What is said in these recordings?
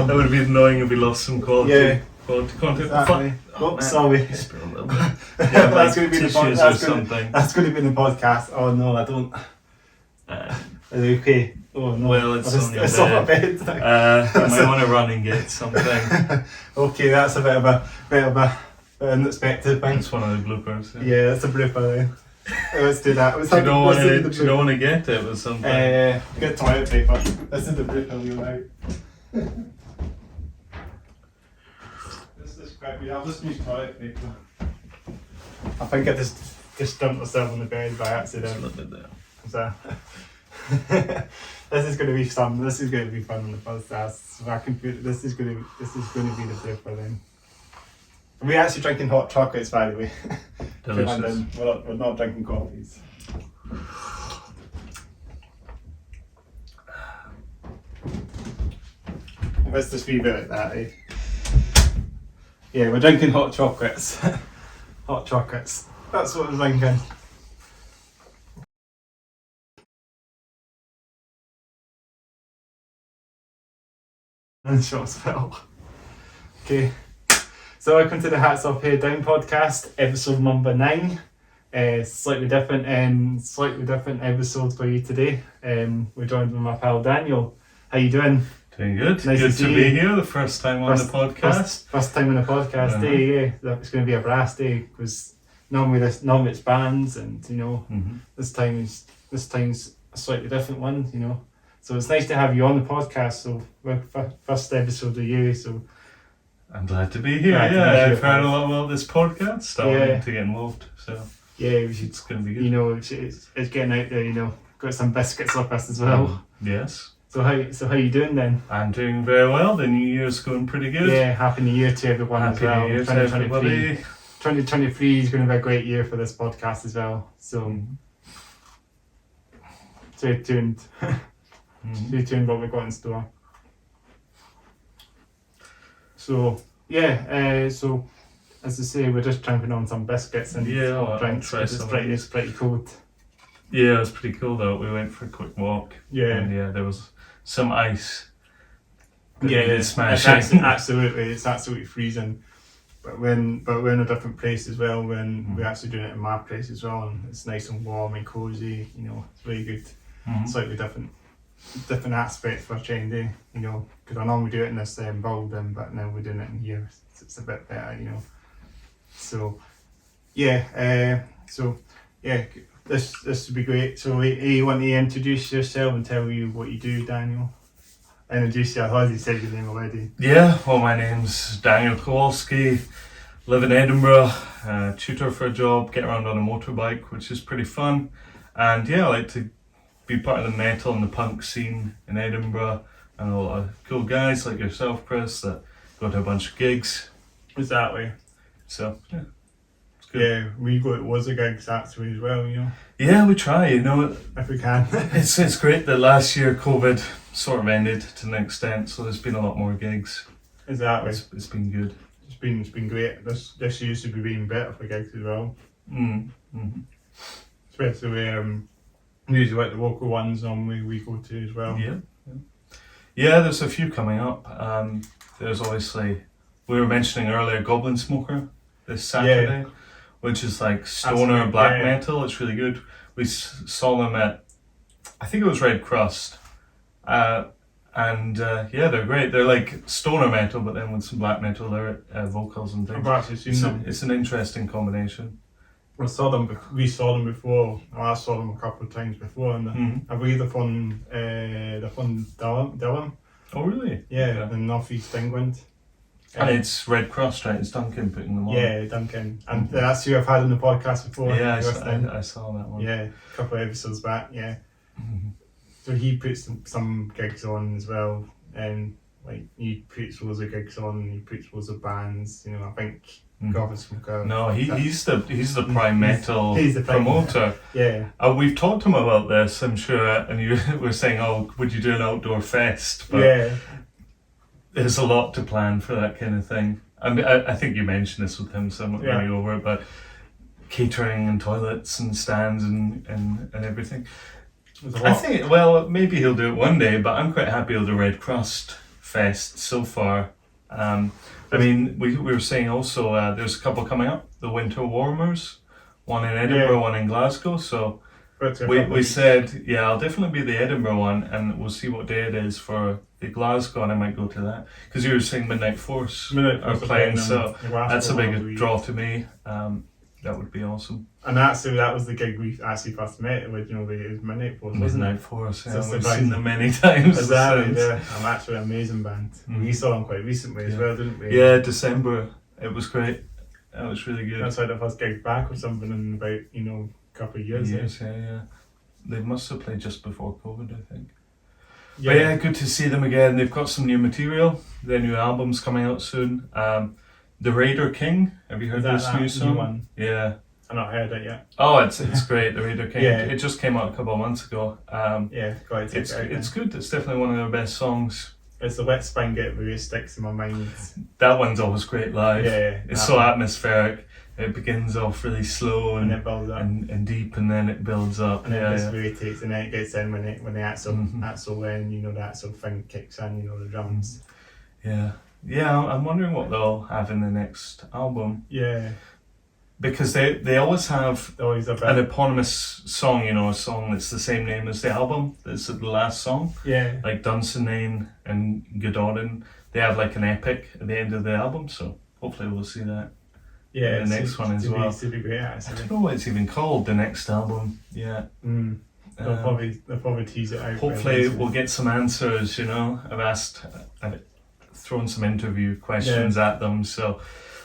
That would have been annoying if we lost some quality content. Exactly. Sorry. Spit a little bit. Yeah, that's going to be the podcast. That's going to be the podcast. Oh no, I don't. Okay. Oh no. Well, it's on your it's on my bed. bed. You might want to run and get something. Okay, that's a bit of a unexpected thing. It's one of the bloopers. Yeah, that's a blooper then. Let's do that. Do you don't want to get it with something? Get toilet paper. This is the blooper reel out. This is quite I'll just use toilet paper. I think I just dumped myself on the bed by accident. Just a little bit there. So, this is going to be fun. This is going to be fun on the podcast. So I can put this is going to be the blooper then. Are we actually drinking hot chocolates, by the way? Delicious. We're not drinking coffees. Let's just leave it at that, eh? Yeah, we're drinking hot chocolates. Hot chocolates. That's what we're drinking. And shots fell. Okay. So welcome to the Hats Off Head Down podcast, episode number 9. Slightly different episode for you today. We're joined by my pal Daniel. How you doing? Doing good. Nice good to be here. The first time on the podcast. First time on the podcast day. Yeah, it's going to be a blast day because normally it's bands, and this time's a slightly different one. So it's nice to have you on the podcast. So we're first episode of you. So. I'm glad to be here. I've heard a lot about this podcast. I wanted to get involved. So it's going to be good. It's getting out there. Got some biscuits up us as well. Yes. So how you doing then? I'm doing very well. The new year's going pretty good. Yeah, happy New Year to everyone as well. Happy New Year to everybody. 2023 is going to be a great year for this podcast as well. So stay tuned. Stay tuned what we've got in store. So so as I say, we're just chomping on some biscuits and drinks. It's pretty cold. Yeah, it was pretty cool though. We went for a quick walk. Yeah. And there was some ice. It's smashing. It's absolutely freezing. But we're in a different place as well. When we're actually doing it in my place as well, and it's nice and warm and cozy. It's really good. Slightly different aspect for a change day, because I normally do it in this building, but now we're doing it in here. It's a bit better, So this would be great. So you want to introduce yourself and tell you what you do, Daniel? Introduce you. I already said your name already. Yeah, well, my name's Daniel Kowalski. Live in Edinburgh. Tutor for a job. Get around on a motorbike, which is pretty fun. And I like to be part of the metal and the punk scene in Edinburgh, and a lot of cool guys like yourself, Chris, that go to a bunch of gigs. Exactly. So it's good. Yeah, we go to loads of gigs actually as well. Yeah, we try. If we can. it's great that last year COVID sort of ended to an extent, so there's been a lot more gigs. Exactly. It's been good. It's been great. This year should be even better for gigs as well. Especially usually like the local ones we go to as well. Yeah, there's a few coming up. There's obviously, we were mentioning earlier, Goblin Smoker this Saturday, which is like stoner black metal. It's really good. We saw them at, I think it was Red Crust, and they're great. They're like stoner metal, but then with some black metal vocals and things. I've actually seen them. It's an interesting combination. We saw them before. I saw them a couple of times before, and I believe they're from Durham. Oh really? Yeah, in North East England. And it's Red Cross, right? It's Duncan putting them on. Yeah, Duncan, and that's who I've had on the podcast before. Yeah, I saw that one. Yeah, a couple of episodes back. Yeah. So he puts some gigs on as well, and like he puts loads of gigs on. He puts loads of bands. I think. No, he's the prime metal he's the promoter. Yeah. We've talked to him about this, I'm sure, and you were saying, would you do an outdoor fest? But there's a lot to plan for that kind of thing. I think you mentioned this with him, so I'm not going over it, but catering and toilets and stands and everything. I think, maybe he'll do it one day, but I'm quite happy he'll do Red Crust fest so far. I mean, we were saying also there's a couple coming up, the Winter Warmers, one in Edinburgh, one in Glasgow. So we said, yeah, I'll definitely be the Edinburgh one, and we'll see what day it is for the Glasgow, and I might go to that. Because you were saying Midnight Force are playing, so that's a big draw to me. That would be awesome. And actually, that was the gig we actually first met originally. It was Midnight Force, wasn't it? Midnight Force, yeah. We've seen them many times. Exactly, yeah. I'm actually an amazing band. We saw them quite recently as well, didn't we? Yeah, December. It was great. That was really good. That's like the first gig back or something in about, a couple of years. Yeah. They must have played just before COVID, I think. Yeah. But yeah, good to see them again. They've got some new material. Their new album's coming out soon. The Raider King. Have you heard this new song? New one? Yeah. I've not heard it yet. Oh, it's great. The Raider King. Yeah. It just came out a couple of months ago. It's good. It's definitely one of their best songs. It's the Wet Spine Get really sticks in my mind. That one's always great live. Yeah. It's so atmospheric. It begins off really slow and it builds up and deep, and then it builds up. And it just rotates, and then it gets in when the actual the actual thing kicks in. The drums. Yeah, I'm wondering what they'll have in the next album. Yeah. Because they always have an eponymous song, a song that's the same name as the album. That's the last song. Yeah. Like Dunsinane and Gododin, they have like an epic at the end of the album. So hopefully we'll see that. Yeah. In the next one as well. Great, I don't know what it's even called. The next album. Yeah. They'll probably tease it out. Hopefully we'll get some answers. I've thrown some interview questions at them. So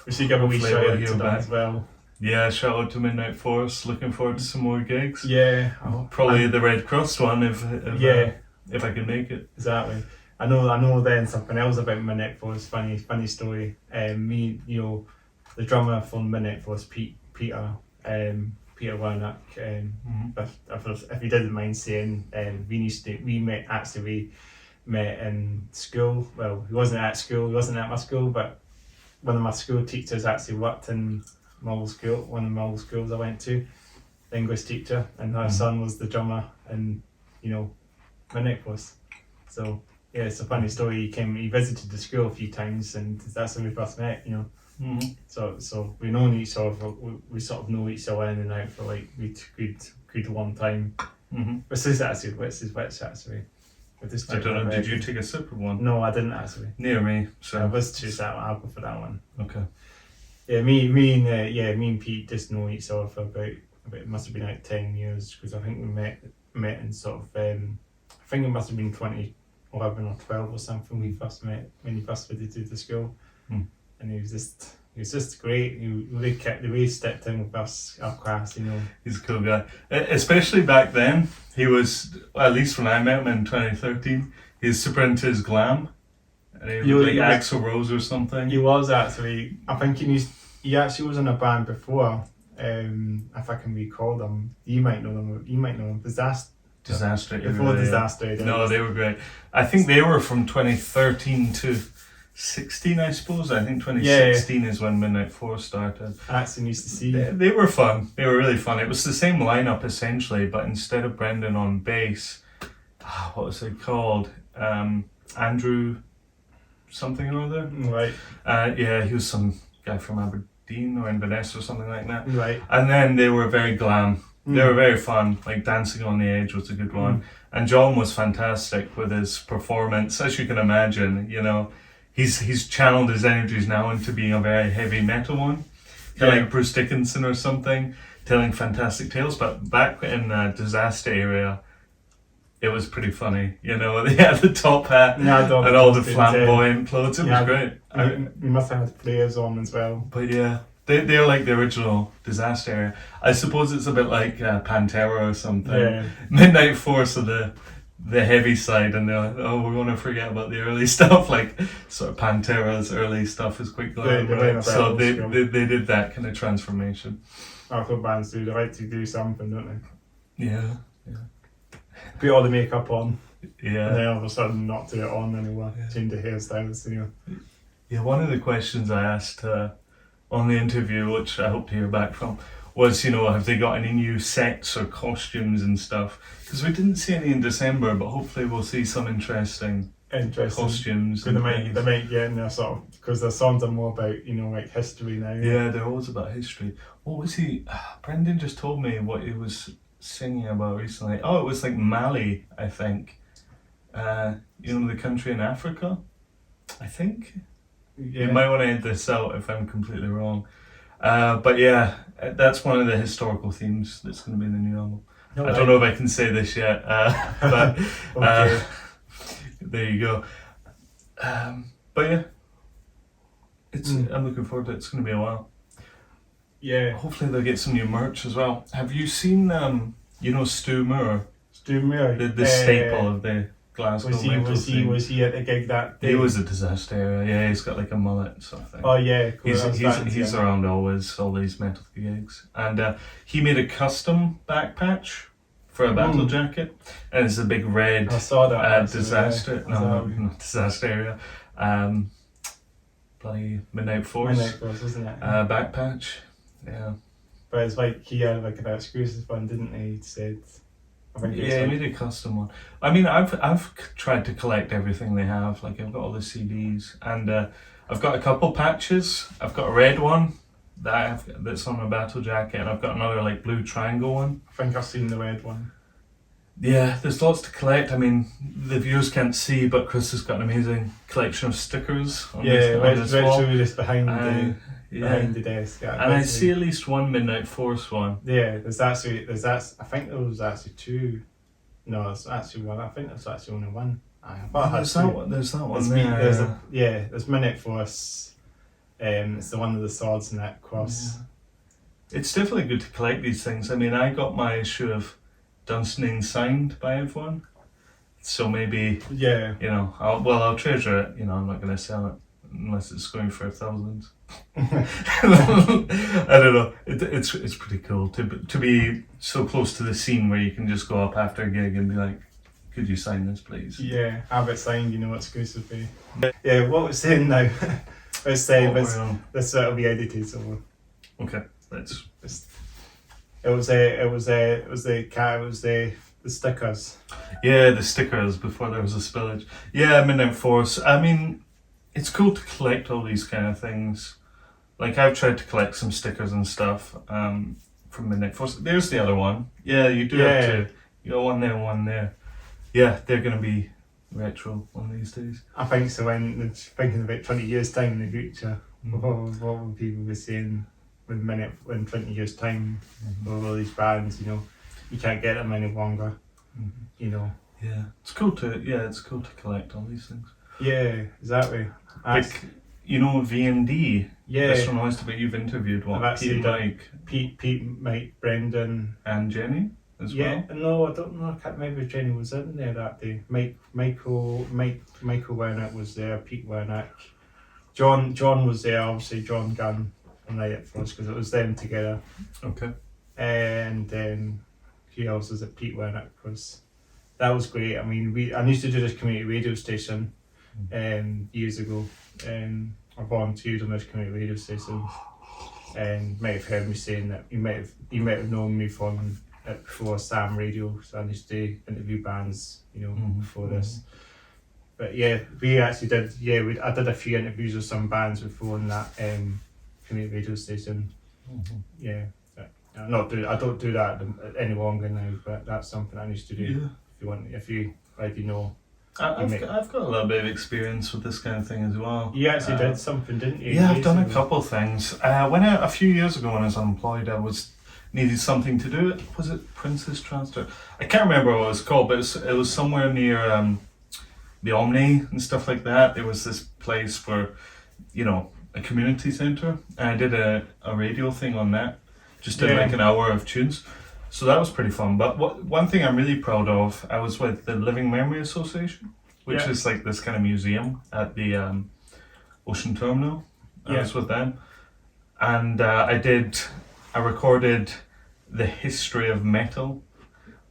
we should give a wee shout out to them as well. Yeah, shout out to Midnight Force. Looking forward to some more gigs. Yeah, probably the Red Cross one if I can make it. Exactly. I know. Then something else about Midnight Force. Funny story. The drummer from Midnight Force, Peter Warnock. If he didn't mind saying, we met in school. Well, he wasn't at school. He wasn't at my school, but one of my school teachers actually worked in Mull School, one of the Mull schools I went to, the English teacher, and her son was the drummer in, Midnight Force. So yeah, it's a funny story. He visited the school a few times, and that's when we first met. So we known each other. We sort of know each other in and out for like good long time. This is actually actually. I don't know. Did you take a sip of one? No, I didn't actually. Near me, so I was choose that one. I'll go for that one. Okay. Yeah, me and Pete just know each other for about it must have been like 10 years, because I think we met in sort of I think it must have been 2011 or 12 or something. We first met when he first visited the school, and he was just great. He really kept the way he stepped in with us, our class. He's a cool guy, especially back then. He was, at least when I met him in 2013, he was super into his glam. And he was like Axl Rose or something. He was actually. I think he actually was in a band before. If I can recall them, you might know them. Disaster. Before Disaster. No, they were great. I think they were from 2013 to 16, I suppose. I think 2016 is when Midnight Force started. I actually used to see. They were fun. They were really fun. It was the same lineup essentially, but instead of Brendan on bass, what was it called? Andrew something or other. Right. He was some guy from Aberdeen or Inverness or something like that. Right. And then they were very glam. They were very fun. Like Dancing on the Edge was a good one. And John was fantastic with his performance, as you can imagine. He's channeled his energies now into being a very heavy metal one, like Bruce Dickinson or something, telling fantastic tales. But back in the Disaster area, it was pretty funny. They had the top hat and all the flamboyant clothes. It was great. We must have had players on as well. But yeah, they're like the original Disaster area. I suppose it's a bit like Pantera or something. Yeah. Midnight Force of the heavy side, and they're like, we're going to forget about the early stuff. Like sort of Pantera's early stuff is quite glam. So they did that kind of transformation. That's what bands do. They like to do something, don't they? Yeah. Put all the makeup on. Yeah. And then all of a sudden not do it on anymore. Change the hairstyles. Yeah, one of the questions I asked on the interview, which I hope to hear back from, was, have they got any new sets or costumes and stuff? Because we didn't see any in December, but hopefully we'll see some interesting Interesting. costumes. Because they might get in there sort of, because their songs are more about, like history now. Yeah, they're always about history. What was he? Brendan just told me what he was singing about recently. Oh, it was like Mali, I think. The country in Africa, I think. Yeah. You might want to edit this out if I'm completely wrong. But yeah, that's one of the historical themes that's going to be in the new album. I don't know if I can say this yet, but Okay. there you go. But yeah, I'm looking forward to it. It's going to be a while. Yeah. Hopefully they'll get some new merch as well. Have you seen, Stu Moore? Stu Moore. The staple of the Glasgow metal scene. Was he at the gig that day? He was a disaster area. Yeah, he's got like a mullet sort of thing. Oh yeah, cool. He's around always, all these metal gigs. And he made a custom back patch for a battle jacket. And it's a big red I saw that, disaster. Yeah. No, not disaster area. Bloody Midnight Force. Midnight Force, isn't it? Back patch. Yeah. But it's like he had like an exclusive one, didn't he? He said. Yeah, he made a custom one. I mean, I've tried to collect everything they have. Like I've got all the CDs, and I've got a couple patches. I've got a red one that's on my battle jacket, and I've got another like blue triangle one. I think I've seen the red one. Yeah, there's lots to collect. I mean, the viewers can't see, but Chris has got an amazing collection of stickers on this wall. Just behind the desk. Yeah, and I see at least one Midnight Force one. Yeah, I think there was actually two. No, there's actually one. I think there's actually only one. There's that one there. There's Midnight Force. It's the one with the swords and that cross. Yeah. It's definitely good to collect these things. I mean, I got my issue of Dunsinane signed by everyone. So maybe, I'll treasure it. I'm not going to sell it unless it's going for thousands. I don't know. It's pretty cool to be so close to the scene where you can just go up after a gig and be like, could you sign this, please? Yeah, have it signed, exclusively. Yeah, what we're saying now, let's say this will be edited, so. Okay, It was the stickers. Yeah, the stickers before there was a spillage. Yeah, Midnight Force. I mean, it's cool to collect all these kind of things. Like I've tried to collect some stickers and stuff from Midnight Force. There's the other one. Yeah, you do have to. You got one there and one there. Yeah, they're gonna be retro one of these days. I think so. When thinking about 20 years time in the future, what will people be saying in 20 years time with all these bands? You can't get them any longer. Yeah, it's cool to collect all these things. Yeah, exactly. Like, V&D. Yeah. This one was but you've interviewed Pete, Mike, Brendan, and Jenny as well. Yeah, no, I don't know. I can't remember if Jenny was in there that day. Michael Wernick was there. Pete Wernick, John was there. Obviously, John Gunn and Night for us because it was them together. Okay. And who else was it? Pete Wernick was. That was great. I mean, I used to do this community radio station years ago. I volunteered on this community radio station, and you might have heard me saying that you might have known me from before Sam Radio. So I used to interview bands, before this. But yeah, we actually did. Yeah, I did a few interviews with some bands before on that community radio station. Yeah, I don't do that any longer now. But that's something I used to do. Yeah. If you already know. I've got a little bit of experience with this kind of thing as well. You actually did something, didn't you? Yeah, I've done a couple of things. A few years ago when I was unemployed, I needed something to do. Was it Princess Transfer? I can't remember what it was called, but it was somewhere near the Omni and stuff like that. There was this place where, a community centre, and I did a radio thing on that. Just did like an hour of tunes. So that was pretty fun. But one thing I'm really proud of, I was with the Living Memory Association, which is like this kind of museum at the Ocean Terminal. I was with them. And I recorded the history of metal.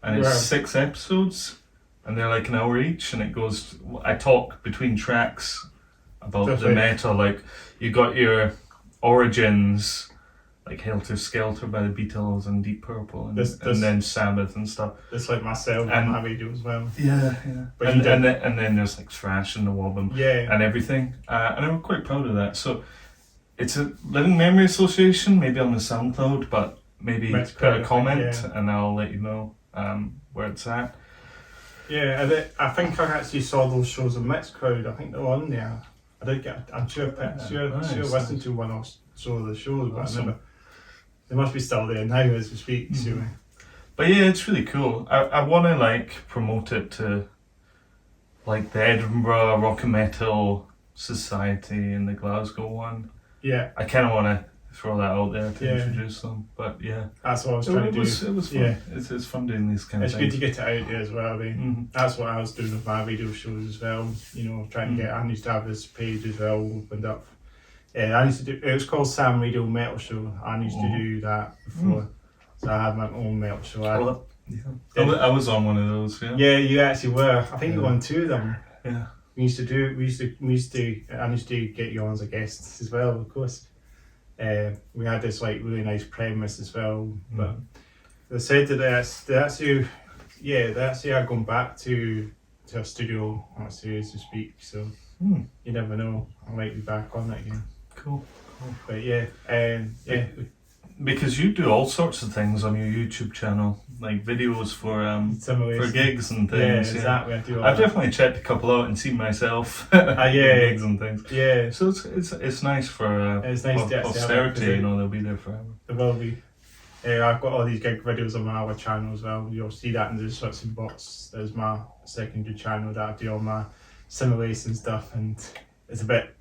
And it's 6 episodes. And they're like an hour each. And I talk between tracks about the metal. Like, you got your origins, like Helter Skelter by the Beatles and Deep Purple and, This- and then Sabbath and stuff. It's like myself And- on my radio as well. Yeah. But and, you did- and then there's like Thrash and NWOBHM Yeah. and everything. And I'm quite proud of that. So it's a Living Memory Association, maybe on the SoundCloud, but maybe Mixcloud, put I a think, comment yeah. and I'll let you know where it's at. Yeah, I think I actually saw those shows on Mixcloud. I think they're on there. I'm sure nice, listened to one or so of the shows, but Awesome. I never. They must be still there now as we speak. So. But yeah, it's really cool. I want to like promote it to like the Edinburgh Rock and Metal Society and the Glasgow one. Yeah, I kind of want to throw that out there to Yeah. introduce them. But yeah, that's what I was trying to do. it was fun. Yeah. It's fun doing these kind It's of good things. to get it out there as well. I mean, Mhm. that's what I was doing with my video shows as well. You know, trying to get. I used to have this page as well opened up. I used to do. It was called Sam Radio Metal Show. I used to do that before, so I had my own metal show. I was on one of those. Yeah. Yeah, you actually were. I think you Yeah. won 2 of them. Yeah. I used to get you on as a guest as well, of course. We had this like really nice premise as well, but they said that they actually are going back to a studio, actually, so to speak. So you never know, I might be back on it again. Cool. But yeah, Because you do all sorts of things on your YouTube channel, like videos for gigs and Yeah, things. exactly. I do all I've that. definitely checked a couple out and seen myself Yeah. gigs and things. Yeah, So it's nice for It's nice to actually have it, posterity. 'cause You know, they'll be there forever. there will be. I've got all these gig videos on my other channel as well. You'll see that in the Destruction Box. There's my secondary channel that I do all my simulation stuff, and it's a bit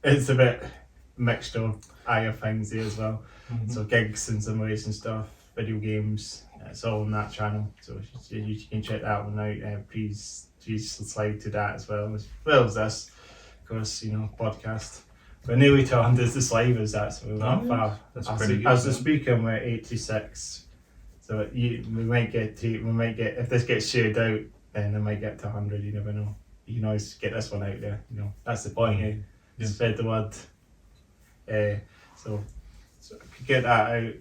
mixed of higher things there as well. So gigs and simulation stuff, video games, it's all on that channel. So you can check that one out. Please slide to that as well as this, of course, podcast. But nearly to 100 subscribers, that's not far. That's pretty good. As the speaker, we're 86. So we might get if this gets shared out, then we might get to 100. You never know. You can always get this one out there. That's the point. Yeah. Spread the word. So I could get that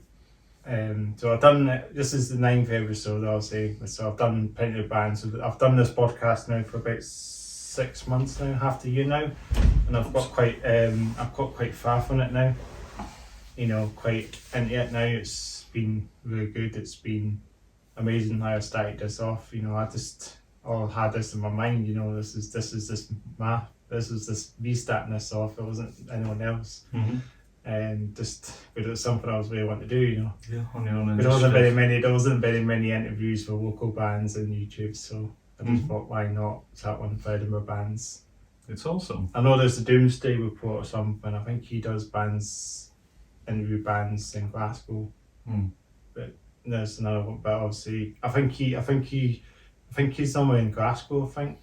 out. So I've done. This is the 9th episode, I'll say. So I've done plenty of bands. So I've done this podcast now for about 6 months now, half a year now, and I've got quite far from it now. Quite into it now. It's been really good. It's been amazing how I started this off. I just had this in my mind. This is me starting this off. It wasn't anyone else. And just because it was something I was really wanting to do. Yeah, on your own. There wasn't very many interviews for local bands on YouTube, so I just thought, why not start one for Edinburgh bands? It's awesome. I know there's a Doomsday Report or something. I think he does interview bands in Glasgow. But there's another one. But obviously, I think he's somewhere in Glasgow. I think.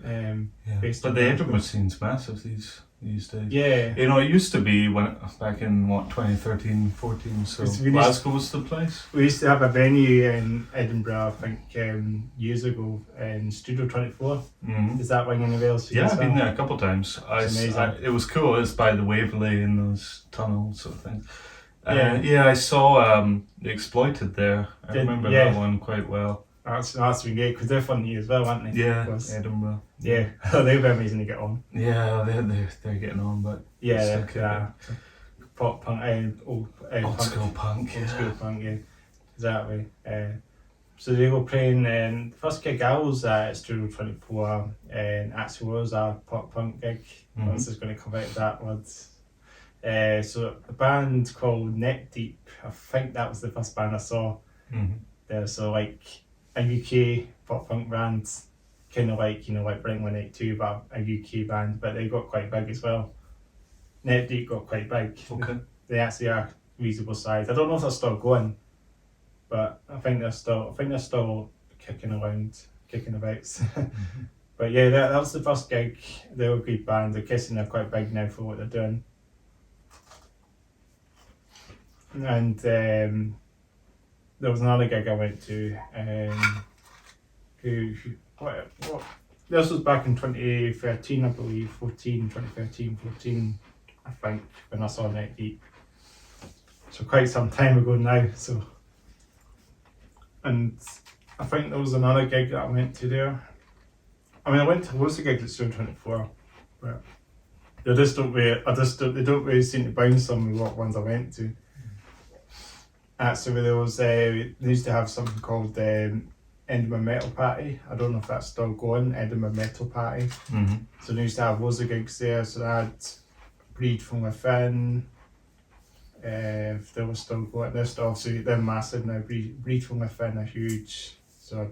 Yeah. Based But in the Glasgow. Edinburgh scene's massive these days. Yeah. It used to be back in 2013, 14. So It's really- Glasgow was the place. We used to have a venue in Edinburgh, I think, years ago, in Studio 24. Is that ringing any bells for you? Yeah, as I've well? been there a couple of times. It's amazing. It was cool. It's by the Waverley in those tunnels sort of thing. Yeah. I saw The Exploited there. I Did- remember yeah. that one quite well. That's been great because they're funny as well, aren't they? Yeah, Of course. Edinburgh. Yeah, they've been amazing to get on. Yeah, they're getting on, but Yeah, still they're pop punk, old school punk. Old school punk, yeah, exactly. So they were playing. First gig I was at Studio 24, and actually was a pop punk gig. I was just going to come out of that word. So a band called Neck Deep. I think that was the first band I saw. So like a UK pop punk band, kind of like Blink-182, but a UK band, but they got quite big as well. Neck Deep got quite big. Okay. They actually are reasonable size. I don't know if they're still going, but I think they're still kicking about. But yeah, that was the first gig. They were a good band. They're guessing they're quite big now for what they're doing. And there was another gig I went to. This was back in 2013, I believe, 2013, 14, I think, when I saw Neck Deep. So quite some time ago now. So, and I think there was another gig that I went to there. I mean, I went to loads of gigs at Stone 24, but they just don't really, they don't really seem to bounce on me what ones I went to. Actually, there was they used to have something called Edinburgh Metal Party. I don't know if that's still going. Edinburgh Metal Party. So they used to have loads of gigs there. So they had Breed from Within. If they were still going, obviously they're massive now. Breed from Within are huge. So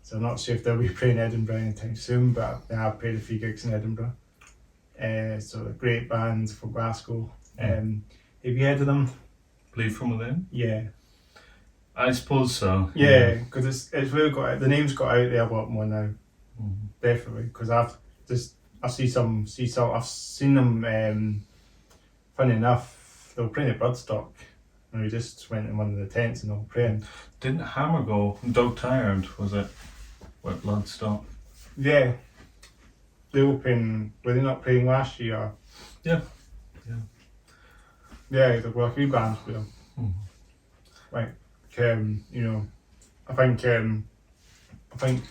so I'm not sure if they'll be playing Edinburgh anytime soon, but they have played a few gigs in Edinburgh. So a great band from Glasgow. Have you heard of them? Bleed from Within? Yeah. I suppose so. Yeah, because it's really got the name's got out there a lot more now. Definitely, because I've seen them. Funny enough, they were playing at Bloodstock, and we just went in one of the tents and they were praying. Didn't Hammer go? Dog Tired, was it? With Bloodstock? Yeah. They were playing, were they not playing last year? Yeah. Yeah, there were a few bands with them. Like, you know, I think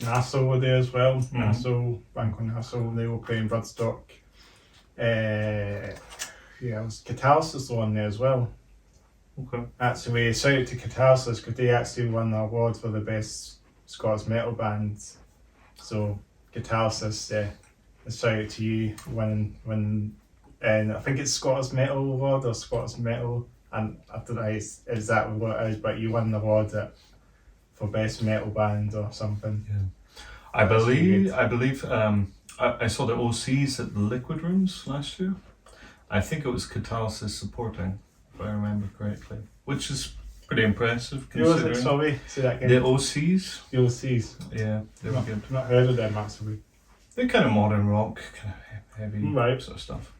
Nassau were there as well. Nassau, Bank on Nassau, they were playing Bloodstock. Yeah, it was Catalysis on there as well. Okay. Actually, shout out to Catalysis because they actually won the award for the best Scots metal band. So Catalysis, a shout out to you when and I think it's Scottish Metal Award or Scottish Metal, and I don't know exactly what it is, but you won the award for best metal band or something. Yeah, I believe I saw the OCs at the Liquid Rooms last year. I think it was Catalysis supporting, if I remember correctly, which is pretty impressive considering. Who was it? Sorry, say that again. The OCs. The OCs. Yeah, they were good. I've not heard of them actually. They're kind of modern rock, kind of heavy sort of stuff.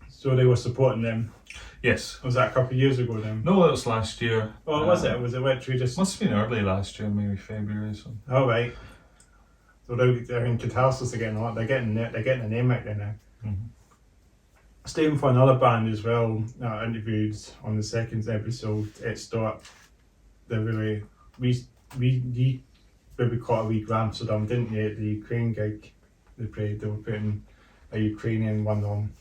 So they were supporting them. Yes. Was that a couple of years ago then? No, that was last year. Oh, was it? Was it literally just? Must have been early last year, maybe February or something. Oh right. So they're in Catalysis again. They're getting a name out there now. Staying for another band as well. I interviewed on the second episode. Extort. They're really we caught a wee glimpse of them, didn't you? At the Ukraine gig they played. They were putting a Ukrainian one on.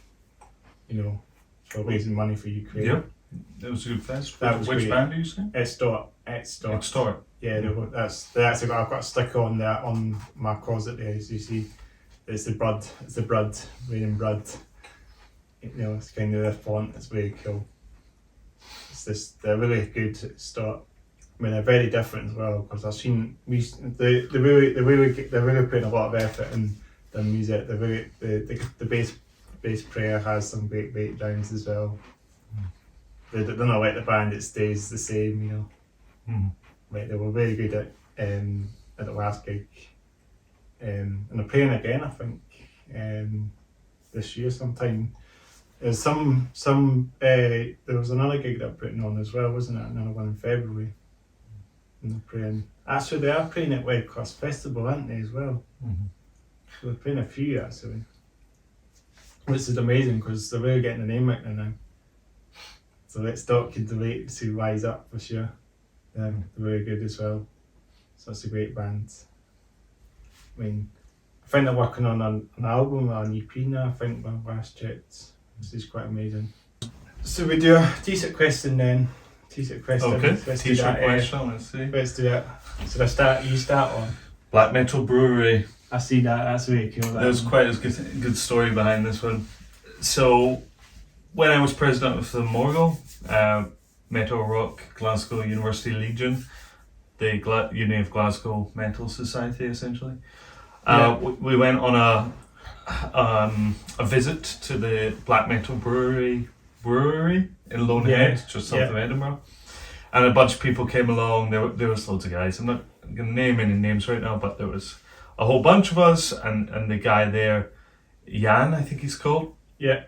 You know, for raising money for Ukraine. Yep, it was a good fest. Which great. band are you saying? Extort. Yeah, they actually I've got a sticker on there on my closet there. As you see, it's the blood, raining blood. You know, it's kind of the font. It's really cool. They're really good at Extort. I mean, they're very different as well because I've seen they're really putting a lot of effort in their music. They're really the bass player has some great breakdowns as well. They're not like the band; it stays the same, you know. Like they were very good at the last gig, and they're playing again. I think this year sometime. There's there was another gig they're putting on as well, wasn't it? Another one in February. And they're playing. Actually, they are playing at Red Cross Festival, aren't they, as well? So they're playing a few actually. Which is amazing because they're really getting a name out there now. So let's talk can wait to rise up for sure. They're really good as well. So it's a great band. I mean, I think they're working on an album or an EP now, I think when I last checked. This is quite amazing. So we do a t-shirt question then. T-shirt question. Okay, let's t-shirt question, let's see. Let's do it. So you start on? Black Metal Brewery. I see that, that's really cool. There's quite a good story behind this one. So, when I was president of the Morgul, Metal Rock Glasgow University Legion, the Uni of Glasgow Metal Society essentially, we went on a visit to the Black Metal Brewery in Lone Head, just south of Edinburgh. And a bunch of people came along, there was loads of guys. I'm not going to name any names right now, but there was a whole bunch of us, and the guy there, Jan, I think he's called. Yeah.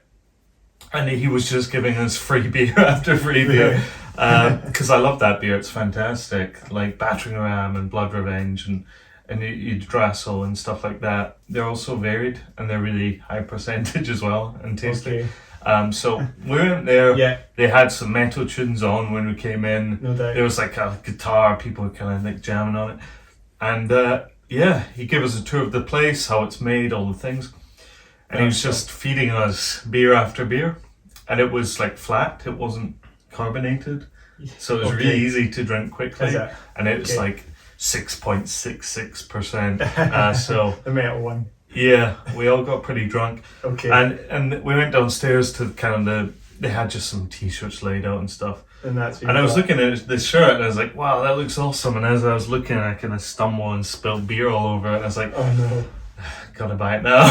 And he was just giving us free beer after free beer. Because I love that beer, it's fantastic. Like Battering Ram and Blood Revenge and Yggdrasil and stuff like that. They're also varied and they're really high percentage as well and tasty. So we went there. Yeah. They had some metal tunes on when we came in. No doubt. There was like a guitar, people were kind of like jamming on it. And yeah, he gave us a tour of the place, how it's made, all the things. And he was just feeding us beer after beer. And it was like flat, it wasn't carbonated. So it was really easy to drink quickly. And it was like 6.66%. So the metal one. Yeah, we all got pretty drunk. Okay. And we went downstairs to kind of they had just some t-shirts laid out and stuff. And I was looking at this shirt and I was like, wow, that looks awesome. And as I was looking, I kind of stumbled and spilled beer all over it. And I was like, oh no, gotta buy it now.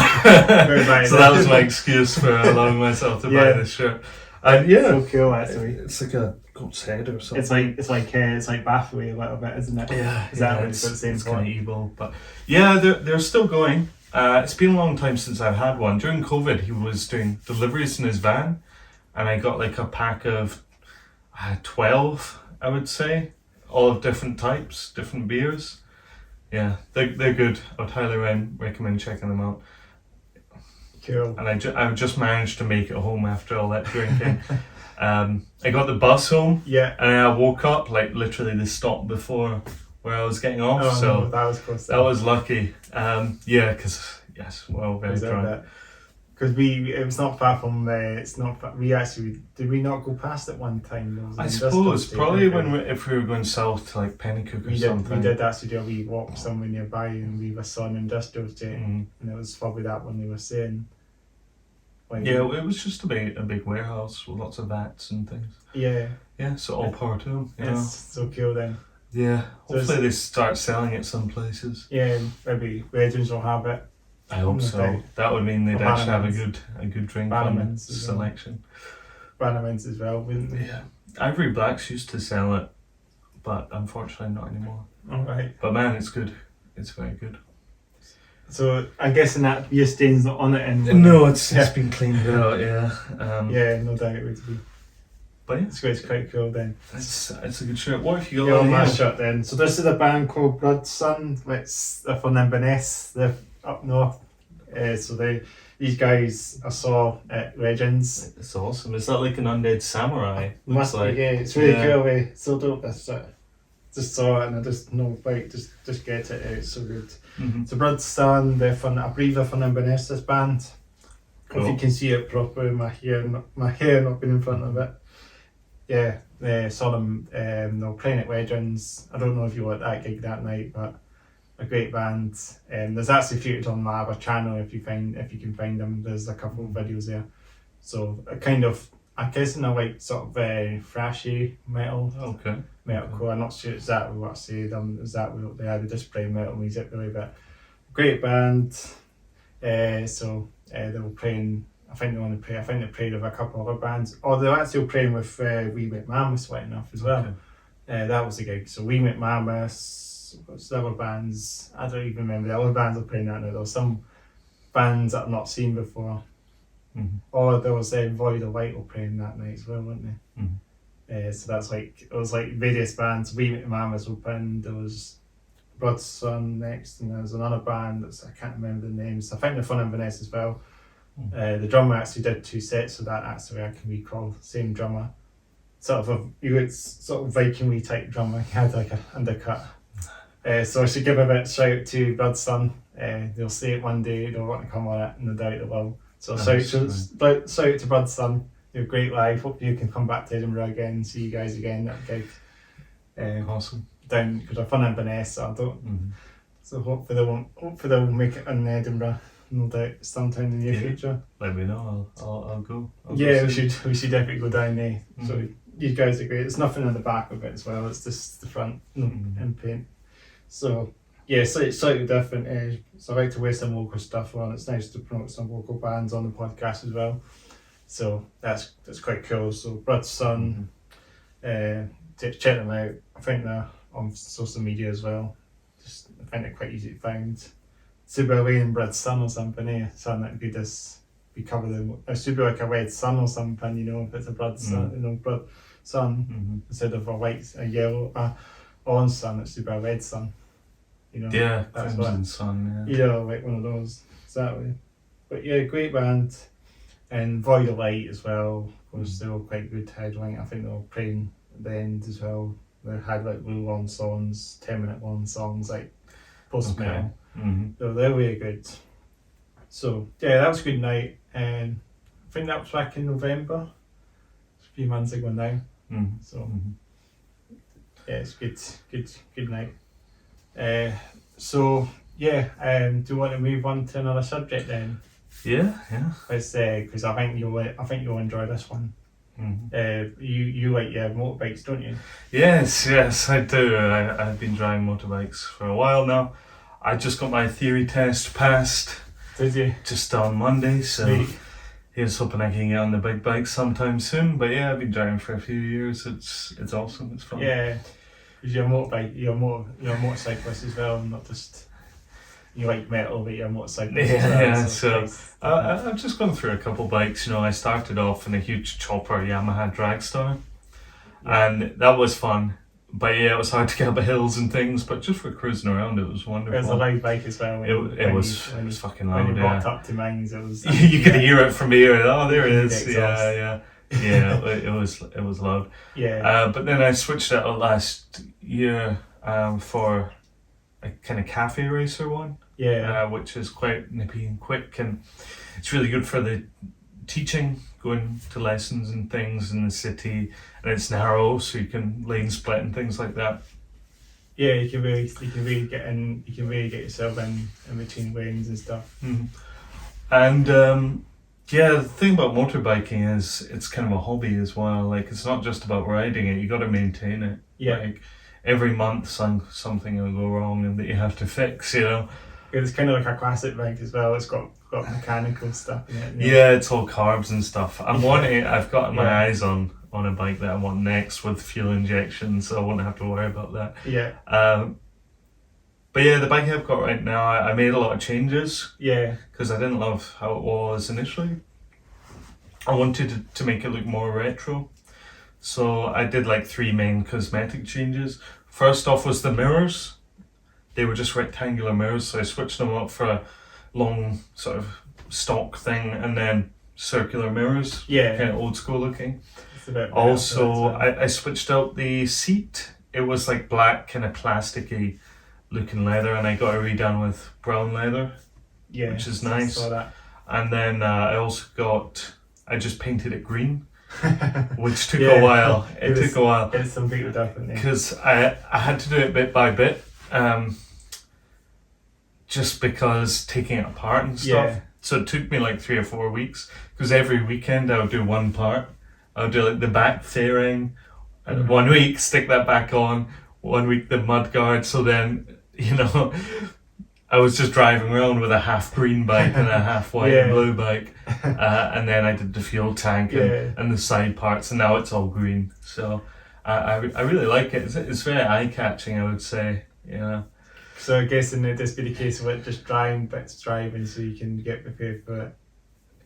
So that was my excuse for allowing myself to buy this shirt. And yeah, so cool actually. It's like a goat's head or something. It's like Bathway a little bit, isn't it? Yeah, it's kind of evil, but yeah, they're still going. It's been a long time since I've had one. During COVID, he was doing deliveries in his van, and I got like a pack of 12, I would say, all of different types, different beers. Yeah, they're good. I would highly recommend checking them out. Cool. And I just managed to make it home after all that drinking. I got the bus home. Yeah. And I woke up like literally the stop before where I was getting off. Oh, so no, that was close. That was lucky. Yeah, because yes, well, very drunk. Because it was not far from we actually did we not go past it one time? I suppose probably if we were going south to like Pennycook or something. We did actually do a wee walk somewhere nearby, and we saw an industrial estate, and it was probably that one they were saying. Yeah, it was just a big warehouse with lots of vats and things. Yeah. Yeah, so all power to them. It's so cool then. Yeah, hopefully they start selling it some places. Yeah, maybe Legends will have it. I hope so. That would mean they'd actually have a good drink on selection. Bannermans as well, wouldn't they? Yeah. Ivory Blacks used to sell it, but unfortunately not anymore. Alright. But man, it's good. It's very good. So I'm guessing that beer stain's not on it anymore. No, it's been cleaned out, yeah. Yeah, no doubt it would be. But yeah, it's quite cool then. It's a good shirt. What have you got on my shirt then? So this is a band called Bloodsun. They're from Inverness. They're up north. So these guys I saw at Legends. It's awesome. Is that like an undead samurai? Must be, yeah. It's really cool. So dope. Just saw it and I just just get it. It's so good. Mm-hmm. So Bloodsun, I believe they're from Inverness. This band. Cool. If you can see it properly, my hair not being in front of it. Yeah, saw them. They were playing at Legends. I don't know if you were at that gig that night, but a great band. There's actually footage on my other channel if you can find them. There's a couple of videos there. So I'm guessing they're like sort of thrashy metal. Okay. Metalcore. I'm not sure exactly what I say. Exactly what they had. They just play metal music really, but great band. So they were playing. I think they played with a couple of other bands. Oh, they were actually playing with Wee Wet Mammoths, right enough as well. Okay. That was the gig. So Wee Wet Mammoths, what's the other bands? I don't even remember the other bands were playing that now. There were some bands that I've not seen before. Mm-hmm. Or there was Void of Light were playing that night as well, weren't they? Mm-hmm. So that's it was like various bands. Wee Wet Mammoths opened. There was Bloodsun next, and there was another band I can't remember the names. I think they're from Inverness as well. The drummer actually did 2 sets of that. Actually, I can recall. Same drummer, sort of Viking-y type drummer. He had like an undercut. So I should give a bit shout out to Bloodsun. They'll see it one day. They'll want to come on it, and no doubt they will. So shout out to Bloodsun. You're great live. Hope you can come back to Edinburgh again. See you guys again at the gig. Awesome. Down because I'm from Inverness, so I don't. Mm-hmm. So hopefully they'll make it in Edinburgh. No doubt, sometime in the near future. Let me know. I'll go. We should definitely go down there. Mm-hmm. So you guys are great. There's nothing on the back of it as well. It's just the front and paint. So yeah, slightly different. So I like to wear some local stuff on. It's nice to promote some local bands on the podcast as well. So that's quite cool. So Bloodsun, check them out. I think they're on social media as well. I find it quite easy to find. Super away in Bloodsun or something, something that could just be covered in. It should be like a red sun or something, if it's a Bloodsun, Bloodsun instead of a yellow, orange sun. It should be a red sun. Yeah, crimson sun. Yeah, like one of those exactly. But yeah, great band. And Void of Light as well was still quite good headline. I think they were playing at the end as well. They had like really long songs, 10-minute long songs, like post metal. So they were really good. So yeah, that was a good night. And I think that was back in November. It's a few months ago now. So yeah, it's good night. So yeah, do you want to move on to another subject then? Yeah. Because I think you'll enjoy this one. You like your motorbikes, don't you? Yes, I do. I've been driving motorbikes for a while now. I just got my theory test passed. Did you? Just on Monday, so Sweet. here's hoping I can get on the big bike sometime soon. But yeah, I've been driving for a few years. It's awesome. It's fun. Yeah, because you're a motorcyclist as well, not just you like metal, but you're a motorcyclist as well. Yeah. So I've just gone through a couple bikes. I started off in a huge chopper Yamaha Dragstar, and that was fun. But yeah, it was hard to get up the hills and things. But just for cruising around, it was wonderful. it was a loud bike as well. It was fucking loud. When you walked up to mines, it was. You could hear it from here. Oh, there it is. The Yeah. It was loud. Yeah. But then I switched it out last year for a kind of cafe racer one. Yeah. Which is quite nippy and quick, and it's really good for the teaching, going to lessons and things in the city, and it's narrow, so you can lane split and things like that. Yeah, you can really get yourself in between lanes and stuff. And the thing about motorbiking is it's kind of a hobby as well. Like, it's not just about riding it; you got to maintain it. Yeah. Like, every month something will go wrong and that you have to fix. It's kind of like a classic bike as well. It's got mechanical stuff in it. Yeah, it's all carbs and stuff. I've got my eyes on a bike that I want next with fuel injection, so I won't have to worry about that. Yeah. But yeah, the bike I've got right now, I made a lot of changes. Yeah. Because I didn't love how it was initially. I wanted to make it look more retro. So I did like 3 main cosmetic changes. First off was the mirrors. They were just rectangular mirrors, so I switched them up for a long sort of stock thing, and then circular mirrors. Yeah. Kind of old school looking. It's a bit Also, I switched out the seat. It was like black, kind of plasticky looking leather, and I got it redone with brown leather. Yeah. Which is nice. I saw that. And then I just painted it green. Which took a while. It took a while. It's some people definitely. Because I had to do it bit by bit. Just because taking it apart and stuff. Yeah. So it took me like 3 or 4 weeks. Because every weekend I would do one part. I would do like the back fairing. And 1 week, stick that back on. 1 week the mudguard. So then, I was just driving around with a half green bike and a half white and blue bike, and then I did the fuel tank and the side parts, and now it's all green. So I really like it. It's very eye catching, I would say. So I guess it'd just be the case of it just driving so you can get prepared for it.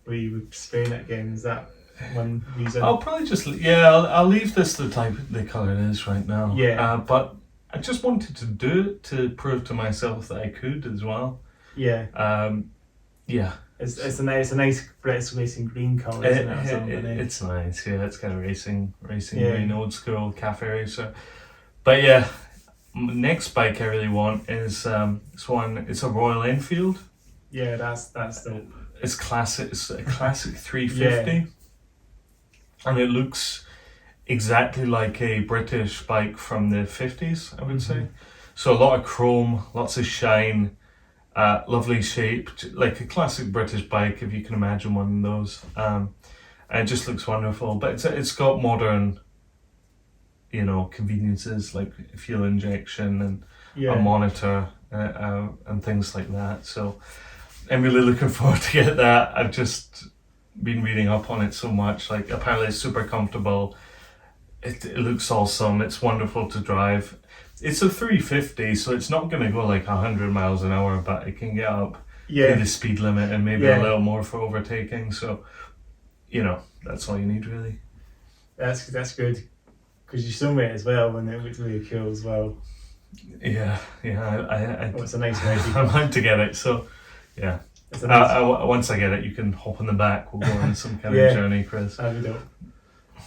Where you would spraying it again. Is that one reason? I'll probably just I'll leave this the colour it is right now. Yeah. But I just wanted to do it to prove to myself that I could as well. Yeah. Yeah. It's a nice racing green colour, isn't it? It's nice. Yeah, it's kind of racing green, old school cafe racer. But yeah, next bike I really want is it's a Royal Enfield. Yeah, that's dope. It's classic. It's a classic 350, and it looks exactly like a British bike from the 50s, I would say. So a lot of chrome, lots of shine, lovely shape, like a classic British bike, if you can imagine one of those. And it just looks wonderful. But it's got modern, conveniences like fuel injection and a monitor and things like that. So I'm really looking forward to get that. I've just been reading up on it so much. Like, apparently it's super comfortable. It looks awesome. It's wonderful to drive. It's a 350, so it's not going to go like 100 miles an hour, but it can get up to the speed limit and maybe a little more for overtaking. So, that's all you need really. That's good, because you film it as well, and it looks really cool as well. Yeah. It's a nice way. I'm hyped to get it. So, yeah. It's a nice... Once I get it, you can hop on the back. We'll go on some kind of journey, Chris. That'd be dope.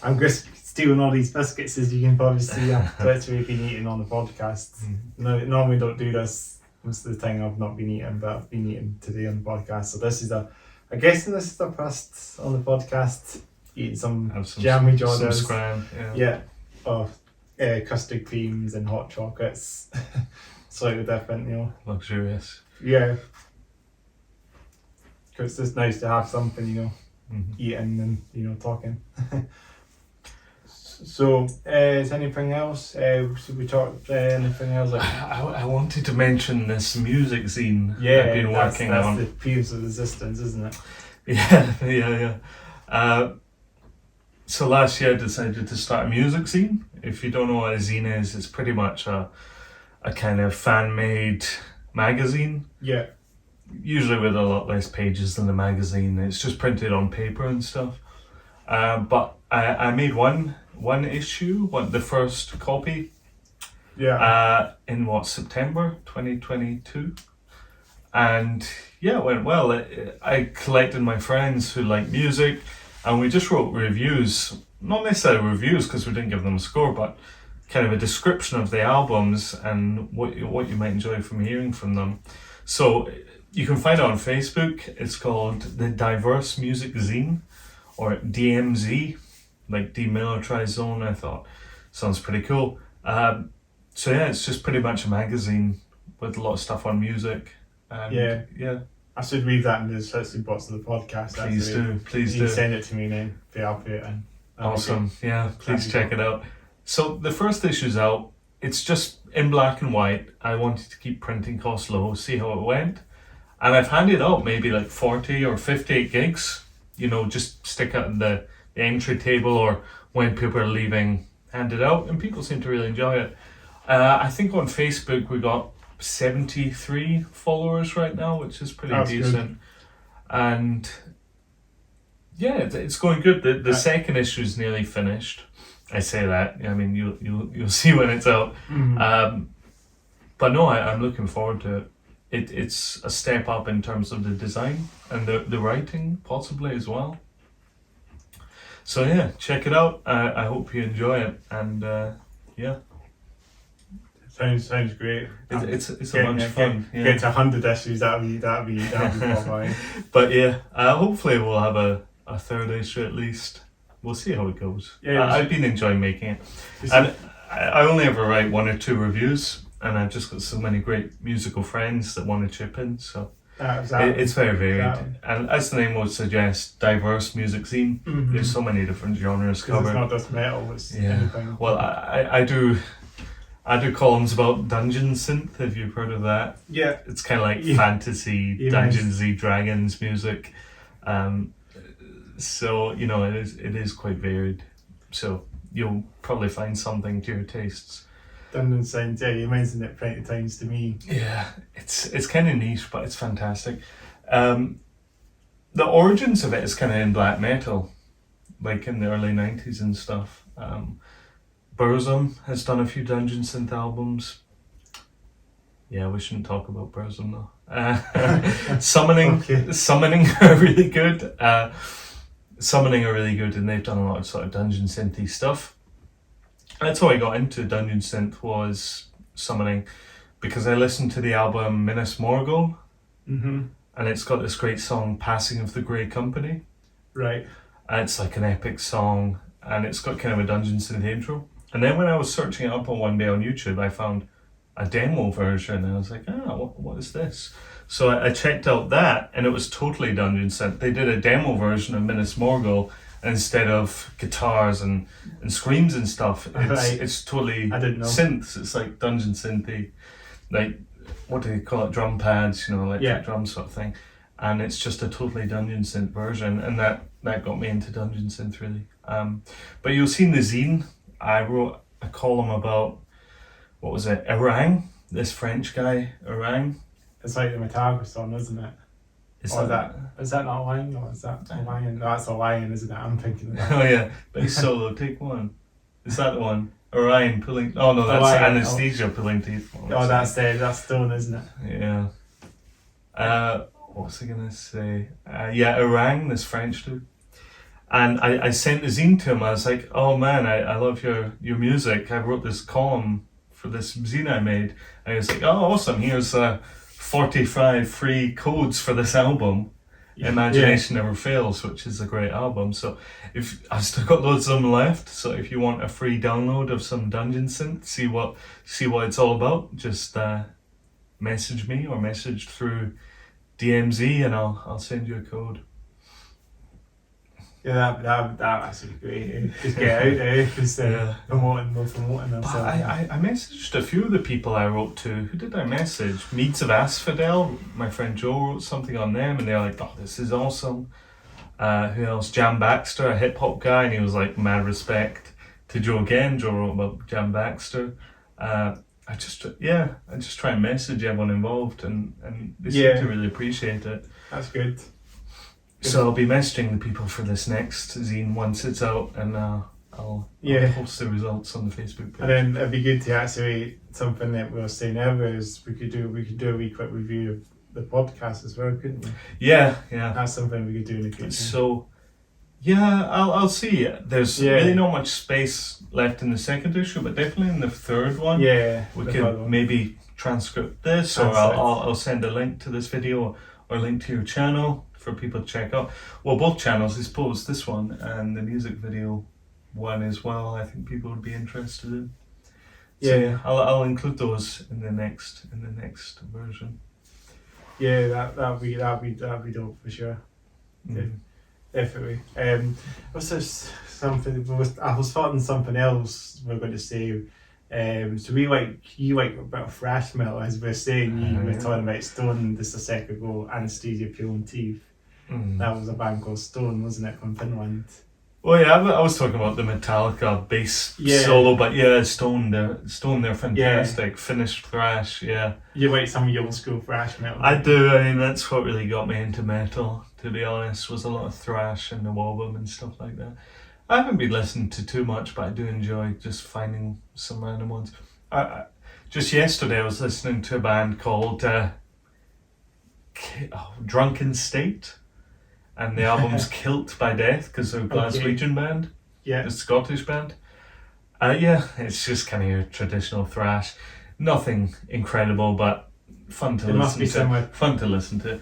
I'm just stealing all these biscuits, as you can probably see. That's what we've been eating on the podcast. No, normally don't do this most of the time. I've not been eating, but I've been eating today on the podcast. So this is I'm guessing this is the first on the podcast. Eating some jammy Jordans. Some scran, custard creams and hot chocolates. Slightly different, you know. Luxurious. Yeah. Because it's just nice to have something, you know, eating and, you know, talking. So, is anything else? Should we talk anything else? I wanted to mention this music zine Yeah, I've been working on. That's the Peers of Resistance, isn't it? Yeah. So last year I decided to start a music zine. If you don't know what a zine is, it's pretty much a kind of fan-made magazine. Yeah. Usually with a lot less pages than the magazine. It's just printed on paper and stuff. But I made one issue, the first copy. Yeah. In September 2022. And yeah, it went well. I collected my friends who like music, and we just wrote reviews. Not necessarily reviews because we didn't give them a score, but kind of a description of the albums and what you might enjoy from hearing from them. So you can find it on Facebook. It's called the Diverse Music Zine, or DMZ, like Demilitarized Zone. I thought sounds pretty cool. So yeah, it's just pretty much a magazine with a lot of stuff on music. And yeah. I should read that in the description box of the podcast. Please you do. Send it to me then. I'll put it in. Awesome. Yeah, please check it out. So the first issue's out. It's just in black and white. I wanted to keep printing costs low, see how it went. And I've handed out maybe like 40 or 58 gigs. You know, just stick it in the entry table or when people are leaving, hand it out. And people seem to really enjoy it. I think on Facebook we got 73 followers right now, which is pretty decent. Good. And yeah, it's going good. The second issue is nearly finished. I say that. I mean, you'll see when it's out. But no, I'm looking forward to it. It's a step up in terms of the design and the writing possibly as well. So yeah, check it out. I hope you enjoy it, and yeah. Sounds great. It's a bunch of fun. Get to 100 issues. That'll be fine. But yeah, hopefully we'll have a third issue at least. We'll see how it goes. Yeah, I've been enjoying making it, and I only ever write 1 or 2 reviews, and I've just got so many great musical friends that want to chip in. So it's very varied, and as the name would suggest, diverse music zine. There's so many different genres covered. It's not just metal. It's anything. Well, I do columns about dungeon synth, if you've heard of that. Yeah. It's kind of like fantasy, Dungeons & Dragons music. So, you know, it is quite varied. So you'll probably find something to your tastes. Dungeon synth, yeah, you mentioned it plenty of times to me. Yeah, it's kind of niche, but it's fantastic. The origins of it is kind of in black metal, like in the early 90s and stuff. Bloodsun has done a few dungeon synth albums. Yeah, we shouldn't talk about Bloodsun though. Summoning are really good. Summoning are really good, and they've done a lot of sort of dungeon synthy stuff. That's how I got into dungeon synth, was Summoning, because I listened to the album Minas Morgul, and it's got this great song, Passing of the Grey Company. Right. And it's like an epic song, and it's got kind of a dungeon synth intro. And then when I was searching it up one day on YouTube, I found a demo version, and I was like, what is this? So I checked out that, and it was totally dungeon synth. They did a demo version of Minas Morgul, and instead of guitars and screams and stuff, it's totally synths. It's like dungeon synthy, like, what do they call it, drum pads, you know, electric drum sort of thing. And it's just a totally dungeon synth version, and that got me into dungeon synth really. But you'll see in the zine, I wrote a column about, what was it, Orang, this French guy, Orang. It's like the Metallica song, isn't it? Is that not Lion, or is that a Lion? No, that's a Lion, isn't it? I'm thinking of that. Oh yeah, but he's solo, take one. Is that the one? Orion pulling, oh no, that's Lion, Anesthesia pulling teeth. Oh, that's Stone, isn't it? Yeah. what was I gonna say? Orang, this French dude. And I sent the zine to him. I was like, oh man, I love your music. I wrote this column for this zine I made. And he was like, oh awesome, here's 45 free codes for this album. Imagination Never Fails, which is a great album. So if I've still got loads of them left, so if you want a free download of some Dungeon Synth, see what it's all about, just message me or message through DMZ and I'll send you a code. Yeah, that actually great. Just get out there instead of promoting themselves. I messaged a few of the people I wrote to. Who did I message? Meads of Asphodel. My friend Joe wrote something on them, and they're like, "Oh, this is awesome." Who else? Jam Baxter, a hip hop guy, and he was like, "Mad respect to Joe again." Joe wrote about Jam Baxter. I just try and message everyone involved, and they seem to really appreciate it. That's good. So I'll be messaging the people for this next zine once it's out, and I'll post the results on the Facebook page. And then it'd be good to actually, something that we were saying earlier is we could do a wee quick review of the podcast as well, couldn't we? Yeah. That's something we could do in the future. So, I'll see. There's really not much space left in the second issue, but definitely in the third one. Yeah, we could maybe transcript this, or I'll send a link to this video or a link to your channel for people to check out. Well, both channels, I suppose, this one and the music video one as well. I think people would be interested in. So, I'll include those in the next version. Yeah, that'd be dope for sure. Mm. Definitely. Was there something? I was thought something else we're going to say. So you like a bit of thrash metal, as we were saying. You were talking about Stone just a second ago. Anesthesia, Pure Teeth. That was a band called Stone, wasn't it, from Finland? Oh yeah, I was talking about the Metallica bass solo, but Stone, they're fantastic. Finnish thrash, You like some of your old school thrash metal? I do. I mean, that's what really got me into metal, to be honest, was a lot of thrash and NWOBHM and stuff like that. I haven't been listening to too much, but I do enjoy just finding some random ones. Just yesterday I was listening to a band called Drunken State, and the album's Kilt by Death, because they're a Glaswegian band, a Scottish band. It's just kind of your traditional thrash. Nothing incredible, but fun to listen to.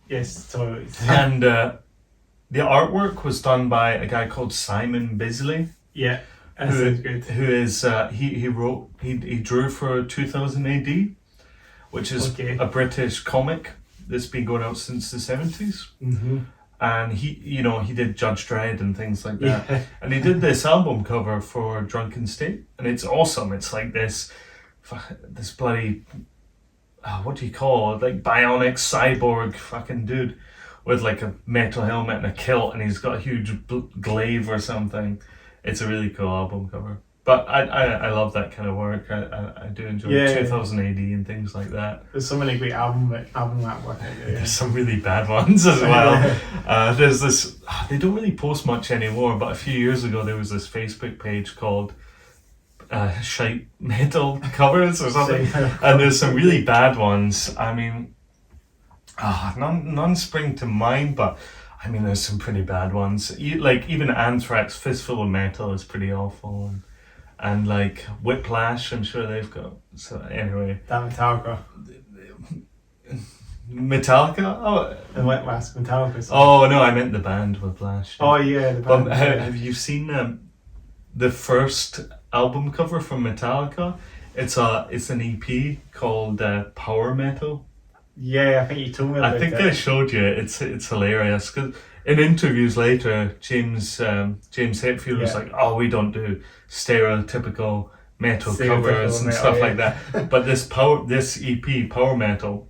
Yes, totally. And the artwork was done by a guy called Simon Bisley. Yeah, that sounds good. Who is he drew for 2000 AD, which is a British comic that's been going out since the 70s. Mm-hmm. And he did Judge Dredd and things like that. And he did this album cover for Drunken State, and it's awesome. It's like this bloody what do you call it? Like bionic cyborg fucking dude with like a metal helmet and a kilt, and he's got a huge glaive or something. It's a really cool album cover. But I love that kind of work. I do enjoy 2000 AD and things like that. There's so many great album artwork out there. There's some really bad ones as well. There's this, they don't really post much anymore, but a few years ago there was this Facebook page called Shite Metal Covers or something. And there's some really bad ones. I mean, none spring to mind, but I mean there's some pretty bad ones. Like even Anthrax Fistful of Metal is pretty awful. And like Whiplash, I'm sure they've got. So anyway, that Metallica. Oh, the Whiplash Metallica. Oh no, I meant the band Whiplash. Oh yeah, the band. Have you seen the first album cover from Metallica? It's an EP called Power Metal. Yeah, I think you told me about it. I think I showed you. It's hilarious because in interviews later, James Hetfield was like, "Oh, we don't do stereotypical metal covers and stuff like that." But this EP, Power Metal,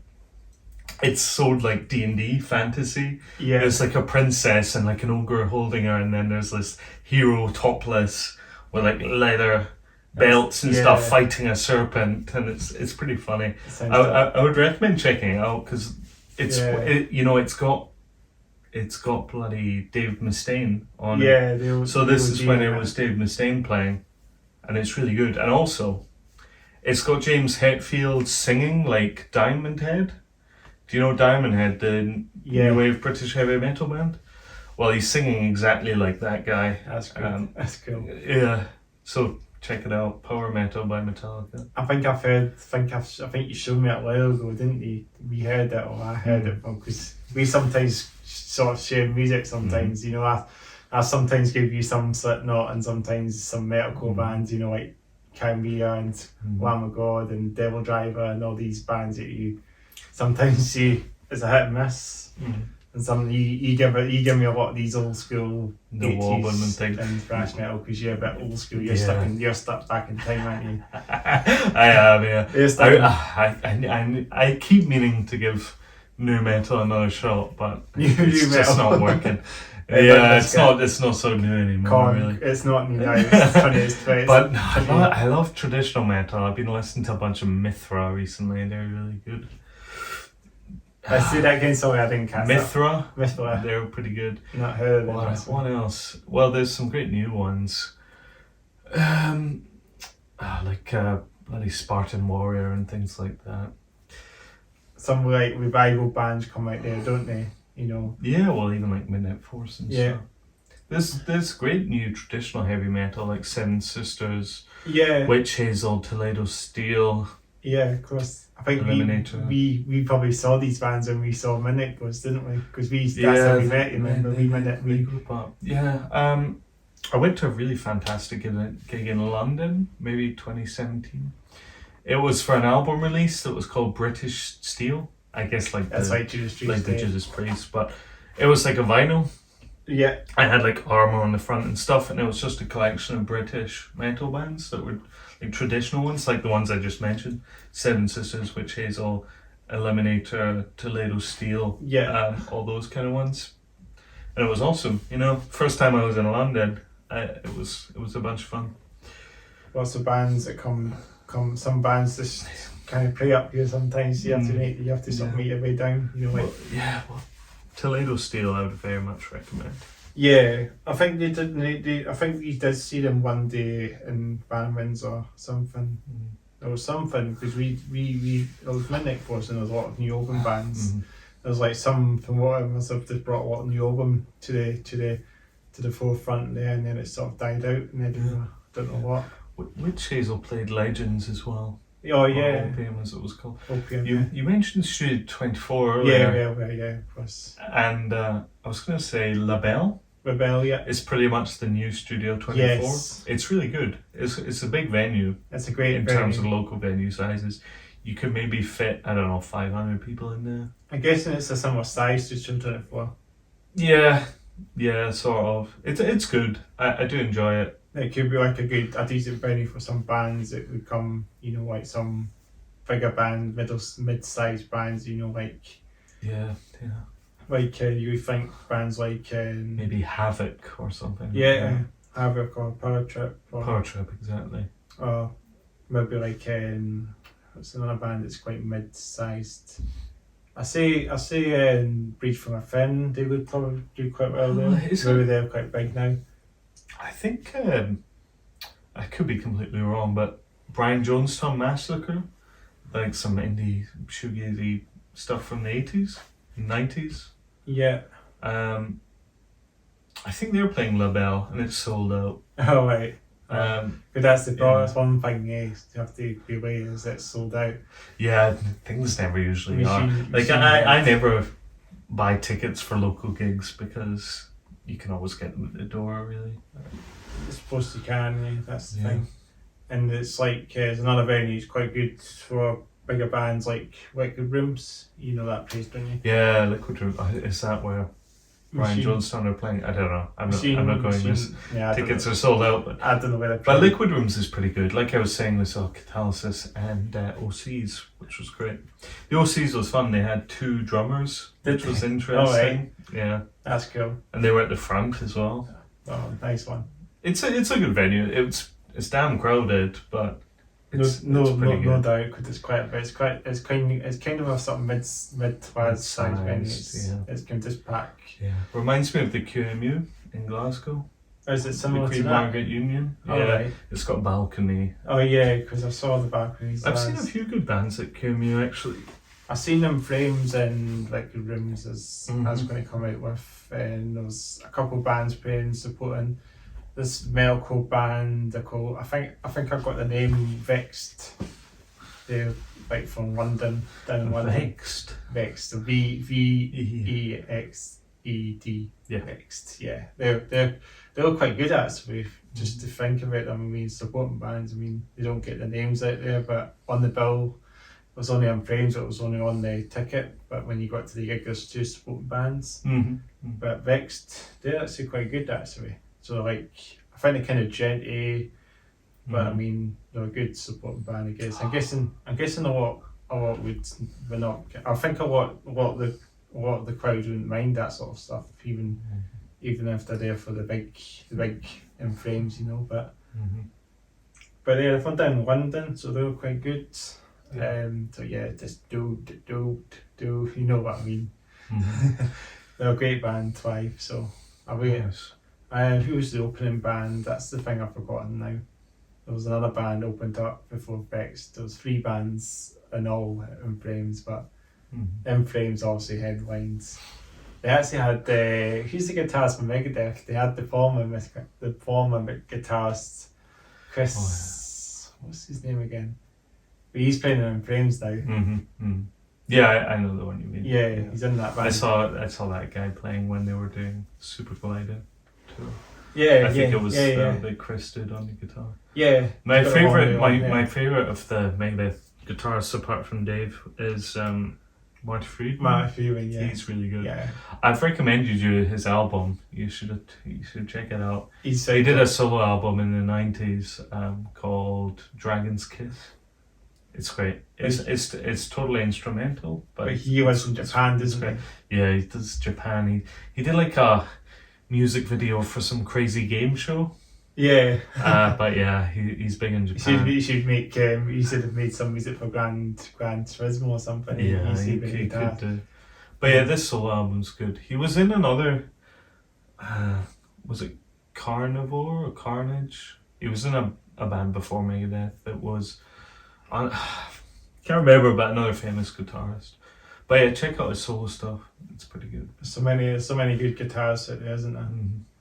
it's sold like D&D fantasy. Yeah, there's like a princess and like an ogre holding her, and then there's this hero topless with like leather belts and stuff fighting a serpent, and it's pretty funny. I would recommend checking it out because it's got bloody Dave Mustaine on it. So this is when it was Dave Mustaine playing, and it's really good. And also, it's got James Hetfield singing like Diamond Head. Do you know Diamond Head, the Yeah. new wave British heavy metal band? Well, he's singing exactly like that guy. That's good. That's cool. Yeah. So check it out. Power Metal by Metallica. I think I think you showed me it a while ago, didn't you? We heard it, or I heard it, because we sometimes sort of share music sometimes, you know. I sometimes give you some Slipknot and sometimes some metalcore bands, you know, like Chimera and Lamb of God and Devil Driver and all these bands that you sometimes see as a hit and miss. And some you give me a lot of these old school NWOBHM and things and thrash metal, because you're a bit old school. You're stuck back in time, aren't you? I am, yeah. I keep meaning to give new metal another shot, but it's just not working. Yeah, it's not so new anymore. Really. It's not new now. It's 20. But no, I love traditional metal. I've been listening to a bunch of Mithra recently. They're really good. I say that again. Sorry, I didn't catch Mithra. Mithra. They were pretty good. Not heard of them. What else? Well, there's some great new ones. Like bloody Spartan Warrior and things like that. Some like revival bands come out there, don't they? You know. Yeah, well, even like Midnight Force and stuff. There's great new traditional heavy metal like Seven Sisters. Yeah. Witch Hazel, Toledo Steel. Yeah, of course. I think we probably saw these bands when we saw Midnight Force, didn't we? Because that's how we met. Remember, we grew up. Yeah. I went to a really fantastic gig in London, maybe 2017. It was for an album release that was called British Steel. I guess like the Judas Priest, but it was like a vinyl. Yeah. I had like armor on the front and stuff, and it was just a collection of British metal bands that were like traditional ones, like the ones I just mentioned: Seven Sisters, Witch Hazel, Eliminator, Toledo Steel. Yeah. All those kind of ones, and it was awesome. You know, first time I was in London, it was a bunch of fun. Lots of bands that come. Some bands just kind of play up here. Sometimes you have to sort of meet your way down. You know, like well, Toledo Steel, I would very much recommend. Yeah, I think they did. I think we did see them one day in Van Windsor or something. There was something because we there was Midnight Force and there was a lot of NWOBHM bands. There was like some, from what I must have, just brought a lot of NWOBHM to the forefront there, and then it sort of died out in Edinburgh. Don't know what. Witch Hazel played Legends as well. Oh yeah. NWOBHM as it was called. NWOBHM, you mentioned Studio 24 earlier. Yeah, of course. And I was going to say Belle. Yeah. It's pretty much the new Studio 24. Yes. It's really good. It's a big venue. It's a great in venue. terms of local venue sizes. You could maybe fit, 500 people in there. I'm guessing it's a similar size to Studio 24. Yeah, sort of. It's good. I do enjoy it. It could be like a decent venue for some bands that would come, you know, like some bigger band, mid-sized bands, you know, like... Yeah. Like, you would think bands like... maybe Havoc or something. Yeah, Havoc or Power Trip. Power Trip, exactly. Or maybe like... what's another band that's quite mid-sized? I say Breed from a Fin, they would probably do quite well there. Maybe they're quite big now. I think I could be completely wrong, but Brian Jonestown Massacre, like some indie shoegazy stuff from the 80s, 90s. Yeah. I think they were playing Belle and it's sold out. Oh right. But that's the problem. That's one thing you have to be aware is it's sold out. Yeah, things never usually are. Like I never buy tickets for local gigs because you can always get them at the door, really. I suppose you can, yeah, that's the thing. And it's like, there's another venue, it's quite good for bigger bands like Liquid Rooms. You know that place, don't you? Yeah, Liquid Rooms. Is that where Brian Jonestown are playing? I don't know. I'm not going this. Yeah, tickets are sold out. But I don't know where they're playing. But Liquid Rooms is pretty good. Like I was saying, we saw Catalysis and OCs, which was great. The OCs was fun. They had two drummers, which was interesting. Oh, right. Yeah. That's cool. And they were at the front as well. Oh, nice one. It's a good venue. It's damn crowded, but it's no good. doubt, because it's kind of a sort of mid-class size venue. It's kind of just pack. Yeah, reminds me of the QMU in Glasgow. Is it similar the Queen to that? Margaret Union? Oh, yeah, right. It's got a balcony. Oh yeah, because I saw the balconies. I've seen a few good bands at QMU actually. I've seen them frames in like rooms as going to come out with, and there was a couple bands playing supporting this metalcore band. I think I've got the name Vexed. They're like from London, down in London. Vexed. VEXED. Yeah. Vexed. Yeah. They were quite good actually. Just to think about them, I mean, supporting bands. I mean, they don't get the names out there, but on the bill, it was only on frames. It was only on the ticket. But when you got to the gig, there's 2 supporting bands. But Vexed, they're actually quite good actually. So like, I find it kind of genty, but I mean, they're a good supporting band. I guess. I'm guessing a lot would not. I think a lot of the crowd wouldn't mind that sort of stuff, even if they're there for the big in frames, you know. But they're from down in London, so they were quite good. So yeah, just do you know what I mean? They're a great band, Twive. So and who was the opening band? That's the thing I've forgotten now. There was another band opened up before Vex. There was 3 bands in all in frames, but in frames obviously headlines. They actually had who's the guitarist from Megadeth? They had the former guitarist Chris. What's his name again? But he's playing in frames now. Yeah, I know the one you mean. Yeah, he's in that band. I saw that guy playing when they were doing Super Glider tour. Yeah, I think it was that Chris did on the guitar. Yeah. My favorite of the Megadeth guitarists apart from Dave is Marty Friedman. Marty Friedman, yeah. He's really good. Yeah. I've recommended you his album. You should check it out. He did a solo album in the 90s called Dragon's Kiss. It's great. It's totally instrumental, but he was from Japan, doesn't he? Yeah, he does Japan. He did like a music video for some crazy game show. Yeah. But yeah, he's big in Japan. He should make. He should have made some music for Gran Turismo or something. Yeah, he could do. But yeah, this solo album's good. He was in another. Was it Carnivore or Carnage? He was in a band before Megadeth that was. Can't remember, but another famous guitarist. But yeah, check out his solo stuff. It's pretty good. So many good guitarists out there, isn't there?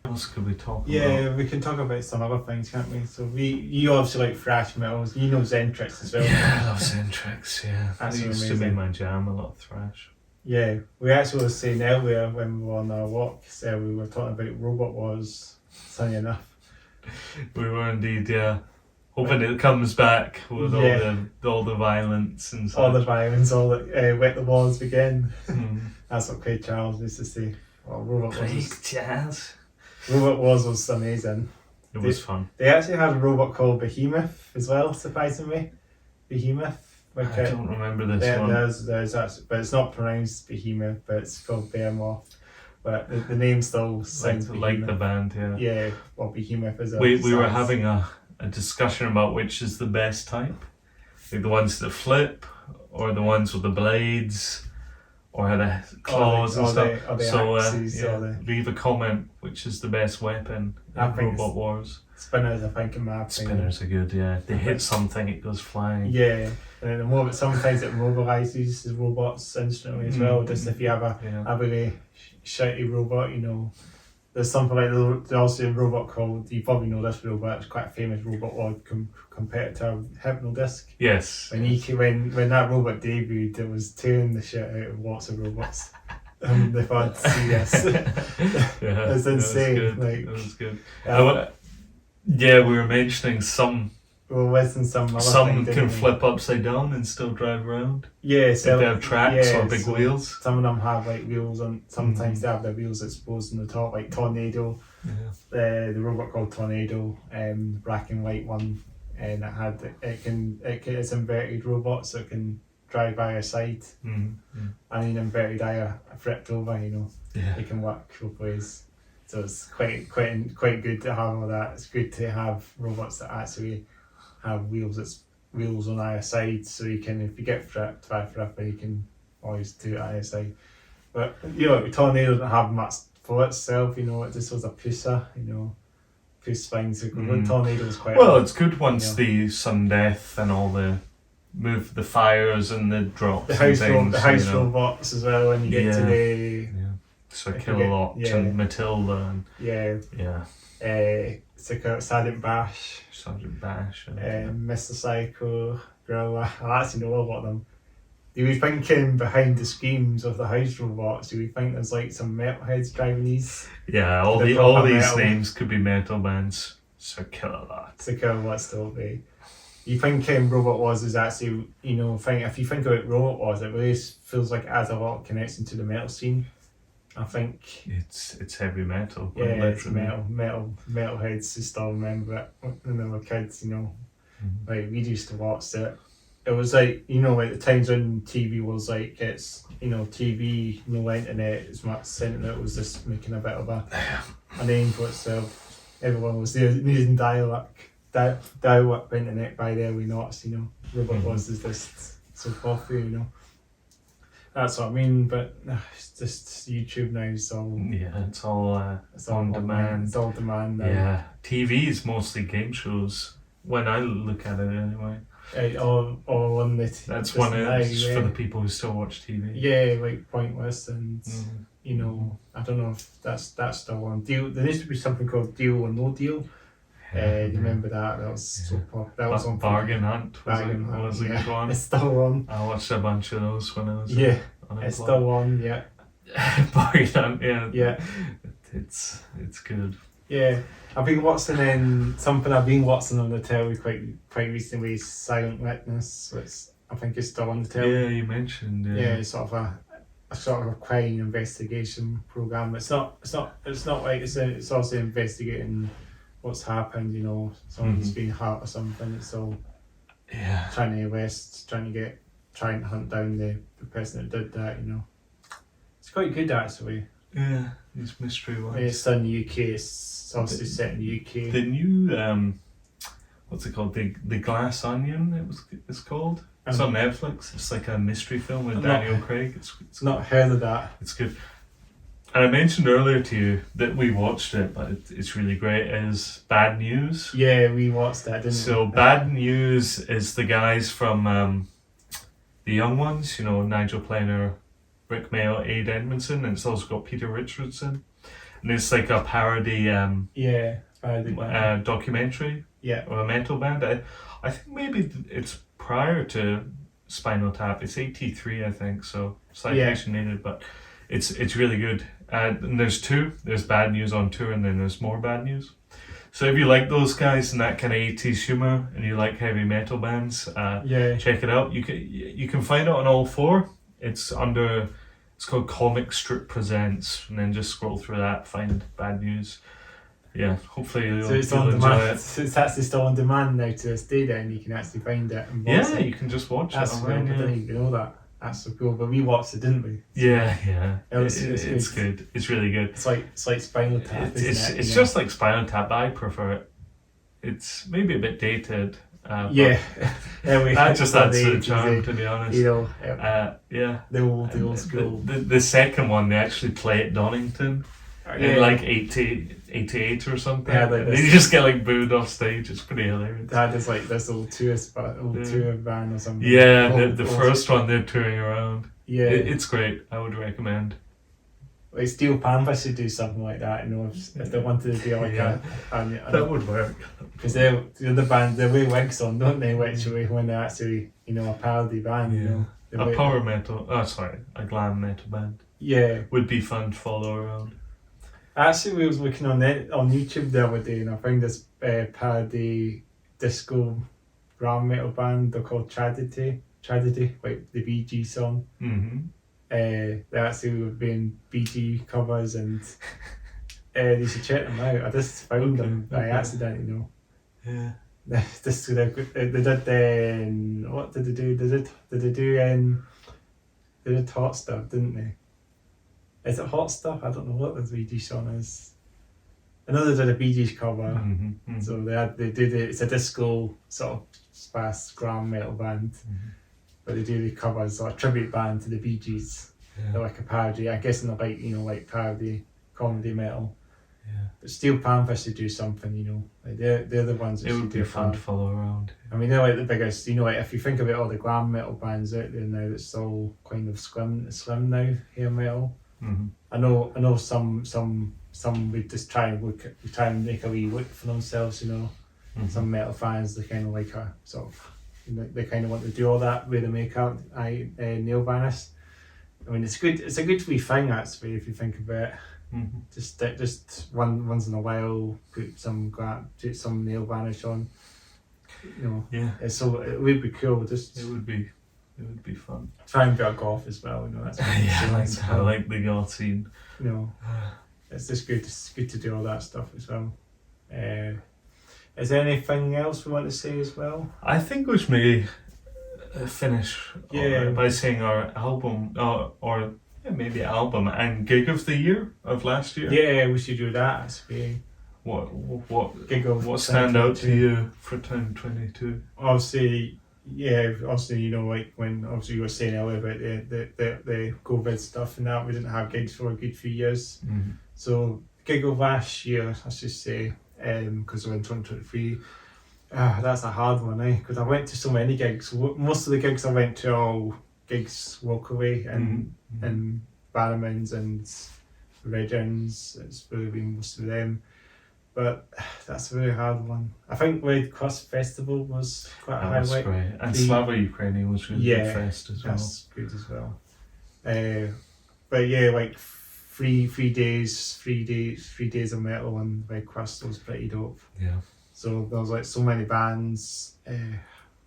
What else could we talk about? Yeah, we can talk about some other things, can't we? So you obviously like thrash metals. You know Zentrix as well. Yeah, I love Zentrix. Yeah, that used to be my jam. A lot of thrash. Yeah, we actually were saying earlier when we were on our walk, so we were talking about Robot Wars. Funny enough. We were indeed, yeah. Hoping it comes back with all the violence and such. All the violence, all the Wet the Walls Begin. That's what Craig Charles used to say. Well, Robot Wars was amazing. It was fun. They actually had a robot called Behemoth as well, surprisingly. Behemoth. I don't remember this one. There's actually, but it's not pronounced Behemoth, but it's called Behemoth. But the name still sounds like the band, yeah. Yeah, well, Behemoth is we were having a discussion about which is the best type. Like the ones that flip, or the ones with the blades, or the claws and stuff. Leave a comment which is the best weapon in Robot Wars. Spinners, I think, in my opinion. Spinners are good, yeah. They hit something, it goes flying. Yeah, and sometimes it mobilises the robots instantly as well. Just if you have a really shitty robot, you know. There's something like there's also a robot called, you probably know this robot, it's quite a famous robot or competitor, Hypnodisc. Yes. When that robot debuted, it was tearing the shit out of lots of robots. They've had to see this. Yeah, it's insane. That was good. Yeah, we were mentioning some can flip upside down and still drive around. Yeah, so if they have tracks or big wheels. Some of them have like wheels, and sometimes they have their wheels exposed on the top, like Tornado. The robot called Tornado, black and white one, and it's inverted robot, so it can drive by your side. And an inverted eye flipped over, you know. Yeah. It can work both ways. So it's quite good to have all that. It's good to have robots that actually have wheels on either side, so you can, if you get flipped by a flipper, you can always do it either side. But you know, Tornado doesn't have much for itself, you know. It just was a pusher, you know. Push things. Tornado's quite. Well, it's good once the sudden death and all the move the fires and the drops. The house, and things, the house robots as well when you get to the. Yeah. So Kilowatts and Matilda and Sergeant Bash. Sergeant Bash and Mr. Psycho, Gorilla. I actually know a lot of them. Do we think behind the screams of the house robots, do we think there's like some metalheads driving these? Yeah, all these metal names could be metal bands. So Kilowatts. So Kilowatts don't be. You think Robot Wars is actually, if you think about Robot Wars, it really feels like it has a lot of connection to the metal scene. I think it's heavy metal. Yeah, it's metalheads who still remember it when they were kids. Like we used to watch it. It was like at the times when TV was like it's TV, no internet as much. Internet was just making a bit of a name for itself. Everyone was using dial-up internet by the early noughts. Robot Wars is just so popular. That's what I mean, but it's just YouTube now, so it's all on demand. It's all demand now. Yeah, TV is mostly game shows when I look at it anyway. All on the That's one for the people who still watch TV. Yeah, like Pointless and I don't know if that's still on. Deal. There used to be something called Deal or No Deal. You remember that? That was so popular. That was on Bargain Hunt. Was a good one. It's still on. I watched a bunch of those when I was unemployed. It's still on. Yeah. Bargain Hunt. Yeah. It's good. Yeah, I've been watching something I've been watching on the telly quite recently. Silent Witness, which I think is still on the telly. Yeah, you mentioned. Yeah, it's sort of a crime investigation program. It's not like it's also investigating what's happened. Someone's been hurt or something. It's all trying to hunt down the person that did that. It's quite good actually. Yeah, these mystery ones. It's done in the UK. It's obviously set in the UK. The new what's it called? The Glass Onion. It's called. It's on Netflix. It's like a mystery film with Daniel Craig. It's not heard of that. It's good. And I mentioned earlier to you that we watched it, but it's really great. Is Bad News? Yeah, we watched that, didn't we? So Bad News is the guys from the Young Ones. Nigel Planer, Rick Mail, Aid Edmondson, and it's also got Peter Richardson. And it's like a parody documentary of a metal band. I think maybe it's prior to Spinal Tap. It's 83, I think, so citation needed, but it's really good. And there's two. There's Bad News on tour, and then there's more Bad News. So if you like those guys and that kind of 80s humor, and you like heavy metal bands, check it out. You can find it on all four. It's called Comic Strip Presents, and then just scroll through that, find Bad News. Yeah, hopefully you'll enjoy it. So it's actually still on demand now to this day then, you can actually find it and watch it. You can just watch it online. I didn't even know that. That's so cool, but we watched it, didn't we? Yeah. It's good. It's really good. It's like Spinal Tap, isn't it? It's just like Spinal Tap, but I prefer it. It's maybe a bit dated. That just adds to the charm, to be honest. The old school. The second one, they actually play at Donington in like 88 or something. They just get booed off stage. It's pretty hilarious. That is like this old tour van or something. Yeah, the first one they're touring around. Yeah, it's great. I would recommend. Like Steel Panther should do something like that, if they wanted to do like that would work. Because they're the band, they wear wigs on, don't they? Literally, when they're actually, a parody band. A power metal. A glam metal band. Yeah, would be fun to follow around. Actually, we was looking on YouTube the other day, and I found this parody disco glam metal band. They're called Tragedy, like the Bee Gees song. Mm-hmm. They actually were doing Bee Gees covers, and you should check them out. I just found them by accident, Yeah. They did what did they do? They did Hot Stuff, didn't they? Is it Hot Stuff? I don't know what the Bee Gees song is. I know they did a Bee Gees cover. Mm-hmm. So it's a disco sort of fast glam metal band. Mm-hmm. But they do the covers, like a tribute band to the Bee Gees. They're like a parody. I guess they're like parody comedy metal. Yeah. Steel Panthers should do something, you know. Like they're the ones that It should would do be fun to fun. follow around. I mean, they're like the biggest, you know, like if you think about all the glam metal bands out there now, it's all kind of slim now, hair metal. Mm-hmm. I know some would just try and make a wee look for themselves, you know. Mm-hmm. Some metal fans, they kind of like a sort of, you know, they kind of want to do all that with the makeup, nail varnish. I mean, it's good. It's a good wee thing actually, if you think about it. Mm-hmm. Just once in a while, put some nail varnish on. You know, Yeah. So it would be cool. Just It would be fun. try and be a goth as well. You know, that's Yeah, I like the goth scene. You know, it's just good. It's good to do all that stuff as well. Is there anything else we want to say as well? I think we should maybe finish by saying our album, or maybe album and gig of the year of last year. Yeah, we should do that. Actually. What Gig of what stand out to you for 2022? Obviously, you know, like when obviously you were saying earlier about the COVID stuff and that, we didn't have gigs for a good few years. Mm-hmm. So gig of last year, I should say, because we're in 2023. That's a hard one, because I went to so many gigs. Most of the gigs I went to are all gigs locally and Barrowmans and Regins. It's really been most of them. But that's a very hard one. I think Red Cross Festival was quite a highlight. Great. And Slava Ukraine was really good fest as well. That's good as well. But yeah, like three days of metal and Red Cross was pretty dope. Yeah. So there was like so many bands.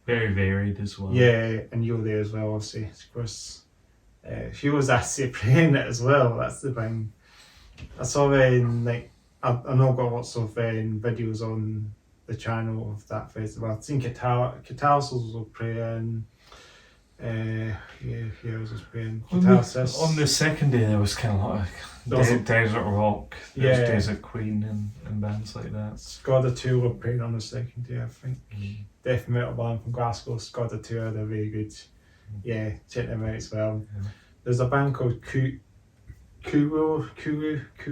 Very varied as well. Yeah, and you were there as well, obviously. Of course, she was actually playing it as well. That's the thing. I saw I know got lots of videos on the channel of that festival. I've seen Catalysisofficial was playing. Who else was playing? Catalysis. On the second day, there was kind of like Desert Rock. There's Desert Queen and bands like that. Skoda 2 were playing on the second day, I think. Death metal band from Glasgow, Skoda 2, they're very good. Yeah, check them out as well. Yeah. There's a band called Kuru, KUR,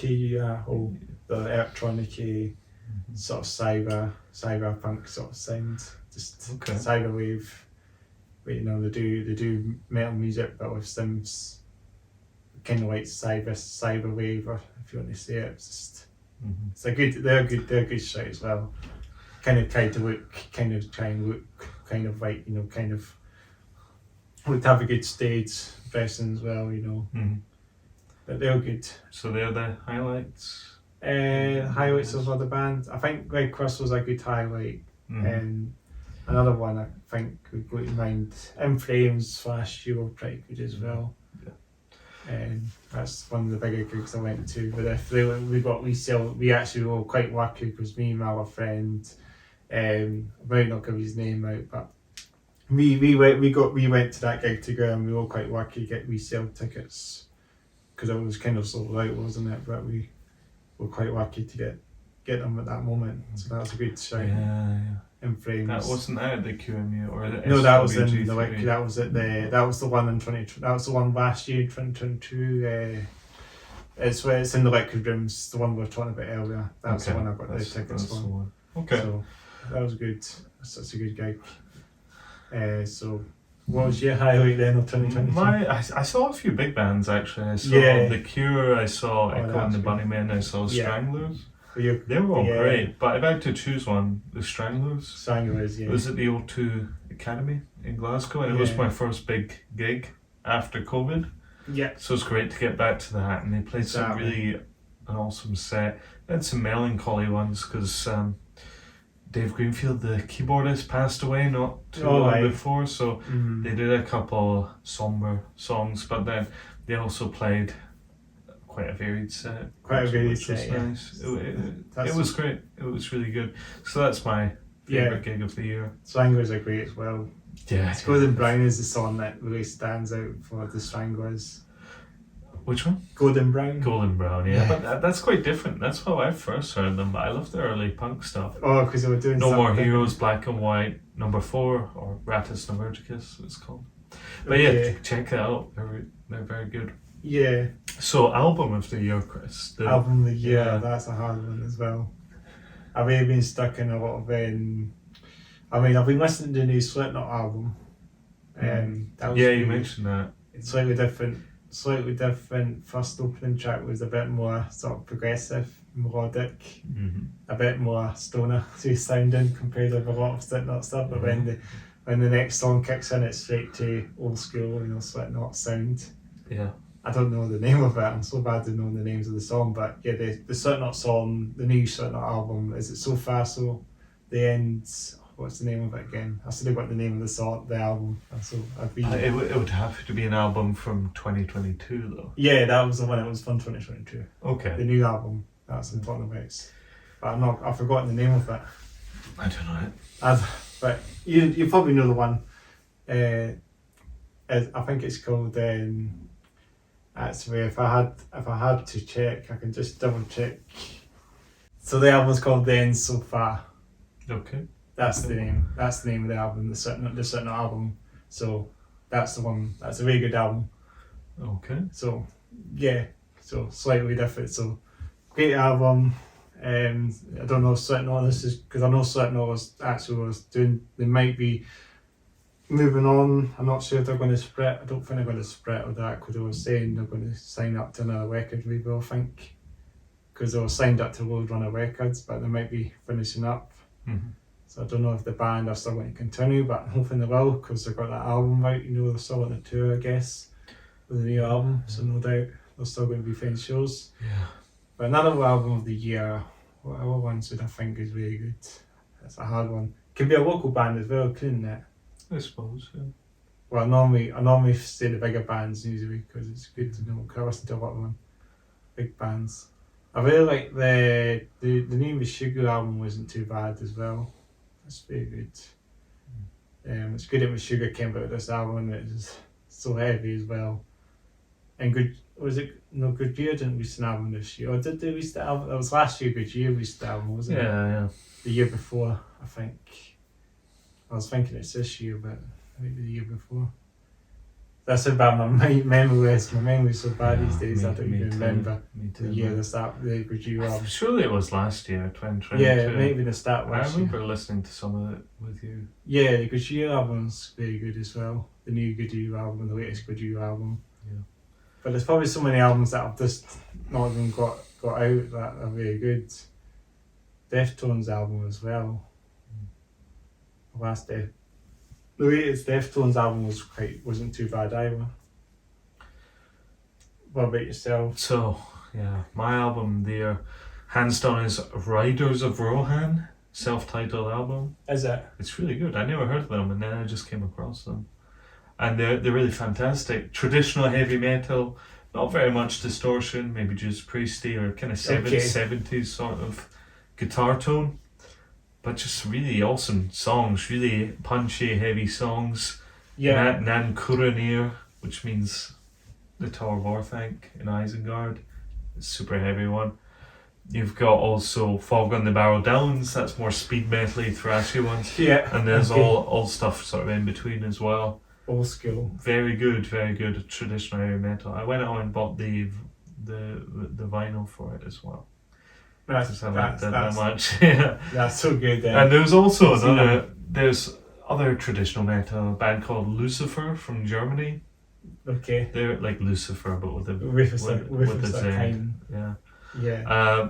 the electronic sort of cyberpunk sort of sound, just cyberwave. But you know, they do metal music, but with some kind of like cyberwave, or if you want to say it. It's just they're a good show as well. Kind of try and look kind of like, you know, kind of would have a good stage dressing as well, you know. But they're good. So they're the highlights? Highlights of other bands. I think Red Cross was a good highlight. Another one I think we've got in mind, In Flames / You were pretty good as well. That's one of the bigger gigs I went to. But if we actually were quite lucky because me and my other friend, I might not give his name out, but we went to that gig together and we were quite lucky to get resale tickets because it was kind of sold out, wasn't it? But we were quite lucky to get them at that moment. So that was a good show. Yeah. In Flames. That wasn't at the QMU or the No, that was in the like that was the one in 20. That was the one last year, 2022. It's in the Liquid Rooms, the one we were talking about earlier. That's the one I got the tickets for. Okay. So that was good. Such a good gig. So what was your highlight then of 2022? I saw a few big bands actually. I saw The Cure, I saw Echo and the Bunnymen, I saw Stranglers. They were all great, but if I had to choose one, the Stranglers. It was at the O2 Academy in Glasgow, and it was my first big gig after COVID. Yeah. So it's great to get back to that, and they played some really an awesome set. They had some melancholy ones because Dave Greenfield, the keyboardist, passed away not too long before, so they did a couple somber songs, but then they also played quite a varied set. Which was nice. It was great. It was really good. So that's my favourite gig of the year. Stranglers are great as well. Yeah. Golden Brown is the song that really stands out for the Stranglers. Which one? Golden Brown. Golden Brown, yeah. But that's quite different. That's how I first heard them, but I love the early punk stuff. Oh, because they were doing No More Heroes, Black and White, number 4, or Ratus Noverticus it's called. But check it out. They're very good. Yeah. So, album of the year, Chris. Album of the year, yeah. that's a hard one as well. I've really been stuck in a lot of I've been listening to the new Slipknot album. That was yeah, you mentioned that. Slightly different. First opening track was a bit more sort of progressive, melodic, a bit more stoner sounding compared with a lot of Slipknot stuff. But when the next song kicks in, it's straight to old school, Slipknot sound. Yeah. I don't know the name of it. I'm so bad at knowing the names of the song, but yeah, the Slipknot song, the new Slipknot album, is it So Far So? The End. What's the name of it again? I still have got the name of the album. It would have to be an album from 2022 though. Yeah, that was the one. It was from 2022. Okay. The new album. That's what I'm talking about. But I've forgotten the name of it. I don't know it. But you probably know the one. I think it's called. Actually, if I had to check, I can just double check. So the album's called The End So Far. Okay. That's the name. That's the name of the album. The Slipknot album. So that's the one. That's a very good album. Okay. So yeah. So slightly different. So great album. I don't know if Slipknot. This is because I know Slipknot was doing. They might be moving on. I'm not sure if they're going to split. I don't think they're going to split or that because they were saying they're going to sign up to another record label. I think because they were signed up to Roadrunner Records, but they might be finishing up. Mm-hmm. So I don't know if the band are still going to continue, but I'm hoping they will because they've got that album out. They're still on the tour, I guess, with the new album. So no doubt they're still going to be playing shows. Yeah. But another album of the year, what other ones would I think is really good? That's a hard one. Could be a local band as well, couldn't it? I suppose, yeah. Well, I normally say the bigger bands usually because it's good to know. Because I listen to a lot of them, big bands. I really like the new Sugar album wasn't too bad as well. It's very good. It's good that Sugar came out with this album. It's so heavy as well. And Good Year didn't release an album this year. Or did they release the album? That was last year. Good Year released the album, wasn't it? Yeah. The year before, I think. I was thinking it's this year, but maybe the year before. That's how bad my memory is. My memory's so bad these days. I don't even remember the year the Good Year album. Surely it was last year, 2022. Yeah, maybe the start last year. I remember listening to some of it with you. Yeah, the Good Year album's very good as well. The new Good Year album, the latest Good Year album. Yeah. But there's probably so many albums that I've just not even got out that are very good. Deftones album as well. The latest Deftones album wasn't too bad either. What about yourself? So, yeah, my album there, hands down, is Riders of Rohan, self-titled album. Is it? It's really good. I never heard of them, and then I just came across them. And they're really fantastic. Traditional heavy metal, not very much distortion, maybe just priesty or kind of 70s sort of guitar tone. But just really awesome songs, really punchy, heavy songs. Yeah. Nan Kuranir, which means the Tower of Orthanc in Isengard. It's a super heavy one. You've got also Fog on the Barrow Downs, that's more speed metally, thrashy ones. Yeah. And there's all stuff sort of in between as well. Old school. Very good traditional heavy metal. I went out and bought the vinyl for it as well. That's much. Yeah. That's so good. And there's also there's other traditional metal, a band called Lucifer from Germany. Okay. They're like Lucifer, but with a Z. Yeah.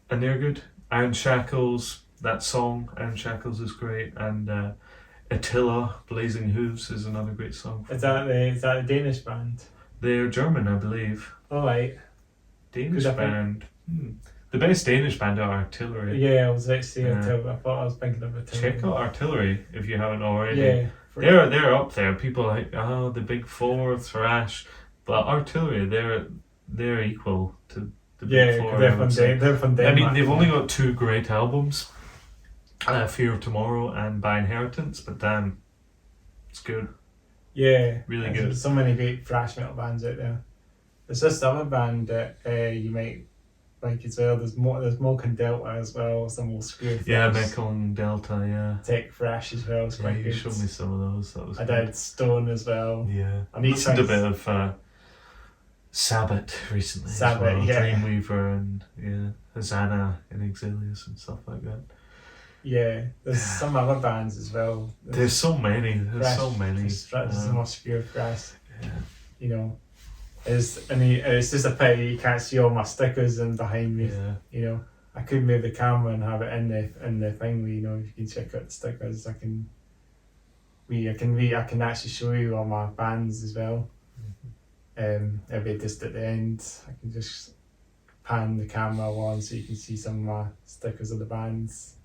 And they're good. Iron Shackles, that song, Iron Shackles is great, and Attila, Blazing Hooves is another great song. Is that a Danish band? They're German, I believe. Oh, right. Danish band. The best Danish band are Artillery. Yeah, I was about to say Artillery. I thought I was thinking of Artillery. Check out Artillery if you haven't already. Yeah. They're up there. People are like, the Big Four, Thrash, but Artillery, they're equal to the Big Four. They're from Denmark. I mean, they've only got 2 great albums, Fear of Tomorrow and By Inheritance, but damn, it's good. Yeah. Really good. There's so many great thrash metal bands out there. There's this other band that you might like as well. There's Malkin Delta as well, some old school. Yeah, Malkin Delta, yeah. Tech Thrash as well, it's quite good. You showed me some of those, that was I did Stone as well. Yeah. I listened to a bit of Sabbath recently. Sabbath, as well. yeah. Dreamweaver and Hosanna and Exilius and stuff like that. Yeah, there's some other bands as well. There's so many. There's Thrash, so many. There's some obscure thrash. Yeah. You know, it's just a pity you can't see all my stickers in behind me. Yeah. You know, I could move the camera and have it in the thing. You know, if you can check out the stickers, I can actually show you all my bands as well. Maybe just at the end, I can just pan the camera on so you can see some of my stickers of the bands.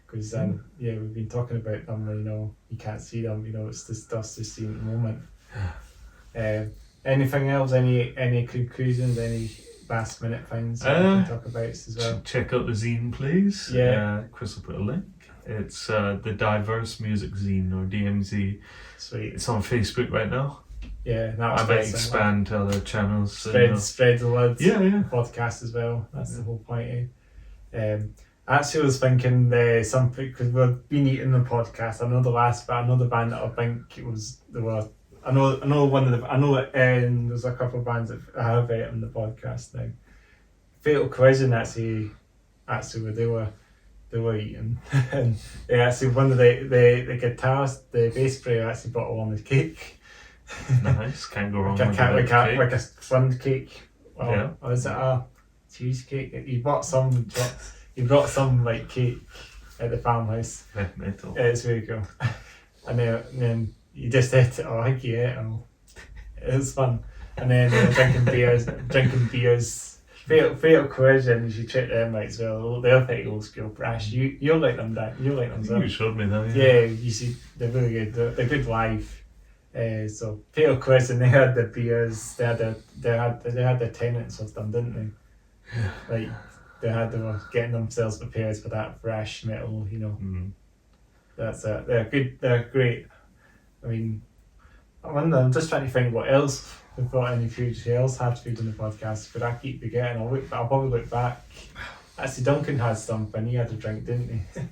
Because we've been talking about them. You know, you can't see them. You know, it's the stuff to see at the moment. Anything else? Any conclusions? Any last minute things we can talk about as well? Check out the zine, please. Yeah. Chris will put a link. It's the Diverse Music Zine, or DMZ. Sweet. It's on Facebook right now. Yeah, I might expand to other channels. Spread the word. Yeah. Podcast as well. That's the whole point. Actually, I was thinking something, because we've been eating the podcast. I know another band that I think there's a couple of bands that I have on the podcast now. Fatal Collision actually they were eating, and they actually, one of the guitarist, the bass player, actually brought along the cake. Nice, can't go wrong like a fund cake. Or is it a cheesecake? He brought some like cake at the farmhouse. Metal. It's very cool. And then you just ate it. I think you ate it all. It was fun. And then drinking beers. Fatal Collision, you should check them out as well. They're pretty old school thrash. You'll like them, Dan. You'll like them. I think you showed me that. Yeah, you see, they're really good. They're good live. So Fatal Collision, they had the beers. They had the tenants of them, didn't they? Yeah. Like they were getting themselves prepared for that thrash metal. You know, that's it. They're good. They're great. I mean, I'm just trying to think what else we've got any future else have to do in the podcast. Could I keep forgetting? I'll probably look back. Actually, Duncan had something. He had a drink, didn't he?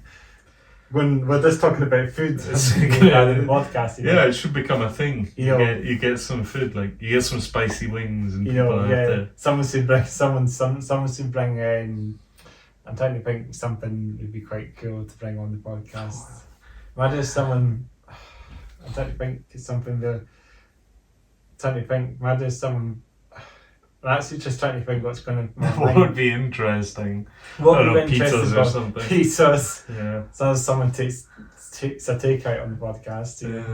When we're just talking about food in the podcast, you know? Yeah, it should become a thing. You get some food, like you get some spicy wings, and someone should bring in. I'm trying to think something would be quite cool to bring on the podcast. Imagine someone. I'm trying to think something that. Imagine someone. I'm actually just trying to think what's going to. What would be interesting? What would be pizzas or something. Pizzas. Yeah. So someone takes a takeout on the podcast. Yeah.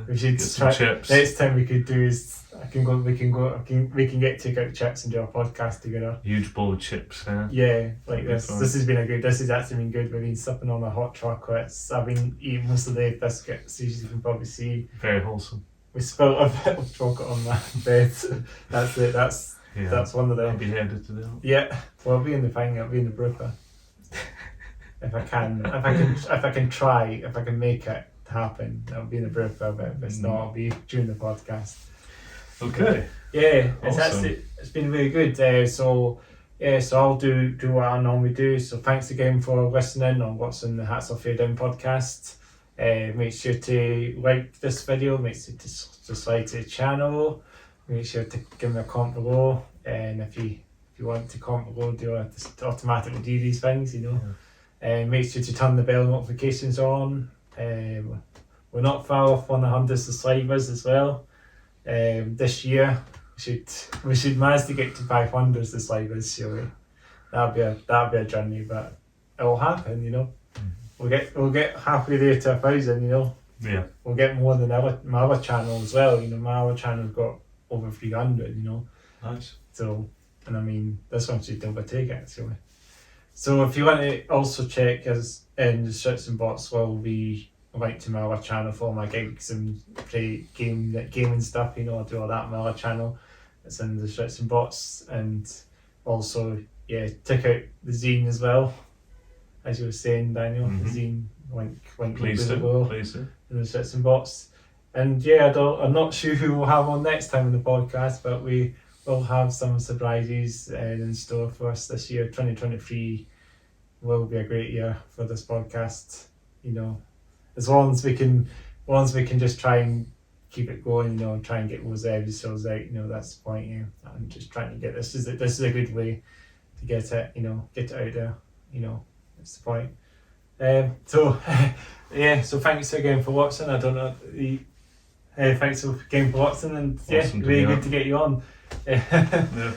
We should get some chips. Next time we could do is we can get takeout chips and do a podcast together. Huge bowl of chips. Yeah. Yeah, like this. This has actually been good. We've been sipping on the hot chocolates. I've been eating most of the biscuits, as you can probably see. Very wholesome. We spilled a bit of chocolate on that bed. That's it. That's one of them. I'll be headed to that. Yeah, well, I'll be in the thing. I'll be in the brooker. If I can make it happen, I'll be in the brooker. But if it's not, I'll be during the podcast. Okay. Yeah, awesome. It's been really good. So I'll do what I normally do. So thanks again for listening on What's in the Hats Off Your Down podcast. Make sure to like this video. Make sure to subscribe to the channel. Make sure to give me a comment below, and if you want to comment below, to automatically do these things, you know. And make sure to turn the bell notifications on. We're not far off on 100 subscribers as well. This year we should manage to get to 500 subscribers, surely. That'll be a journey, but it will happen, you know. We'll get halfway there to 1,000, you know. Yeah. We'll get more than my other channel as well. You know, my other channel's got over 300, you know. Nice. So, and I mean, this one should overtake it, actually. So if you want to also check us in the description box, will be a link to my other channel for my gigs and play gaming stuff, you know. I do all that on my other channel. It's in the description box. And also, check out the zine as well. As you were saying, Daniel, the zine link please below do. in the description box. And I'm not sure who we'll have on next time in the podcast, but we will have some surprises in store for us this year. 2023 will be a great year for this podcast. You know, as long as we can just try and keep it going, you know, and try and get those episodes out. You know, that's the point. You know, I'm just trying to get this is a good way to get it. You know, get it out there. You know, that's the point. So yeah, so thanks again for watching. I don't know. Thanks again for watching, and Awesome yeah, really be good to get you on. Yeah.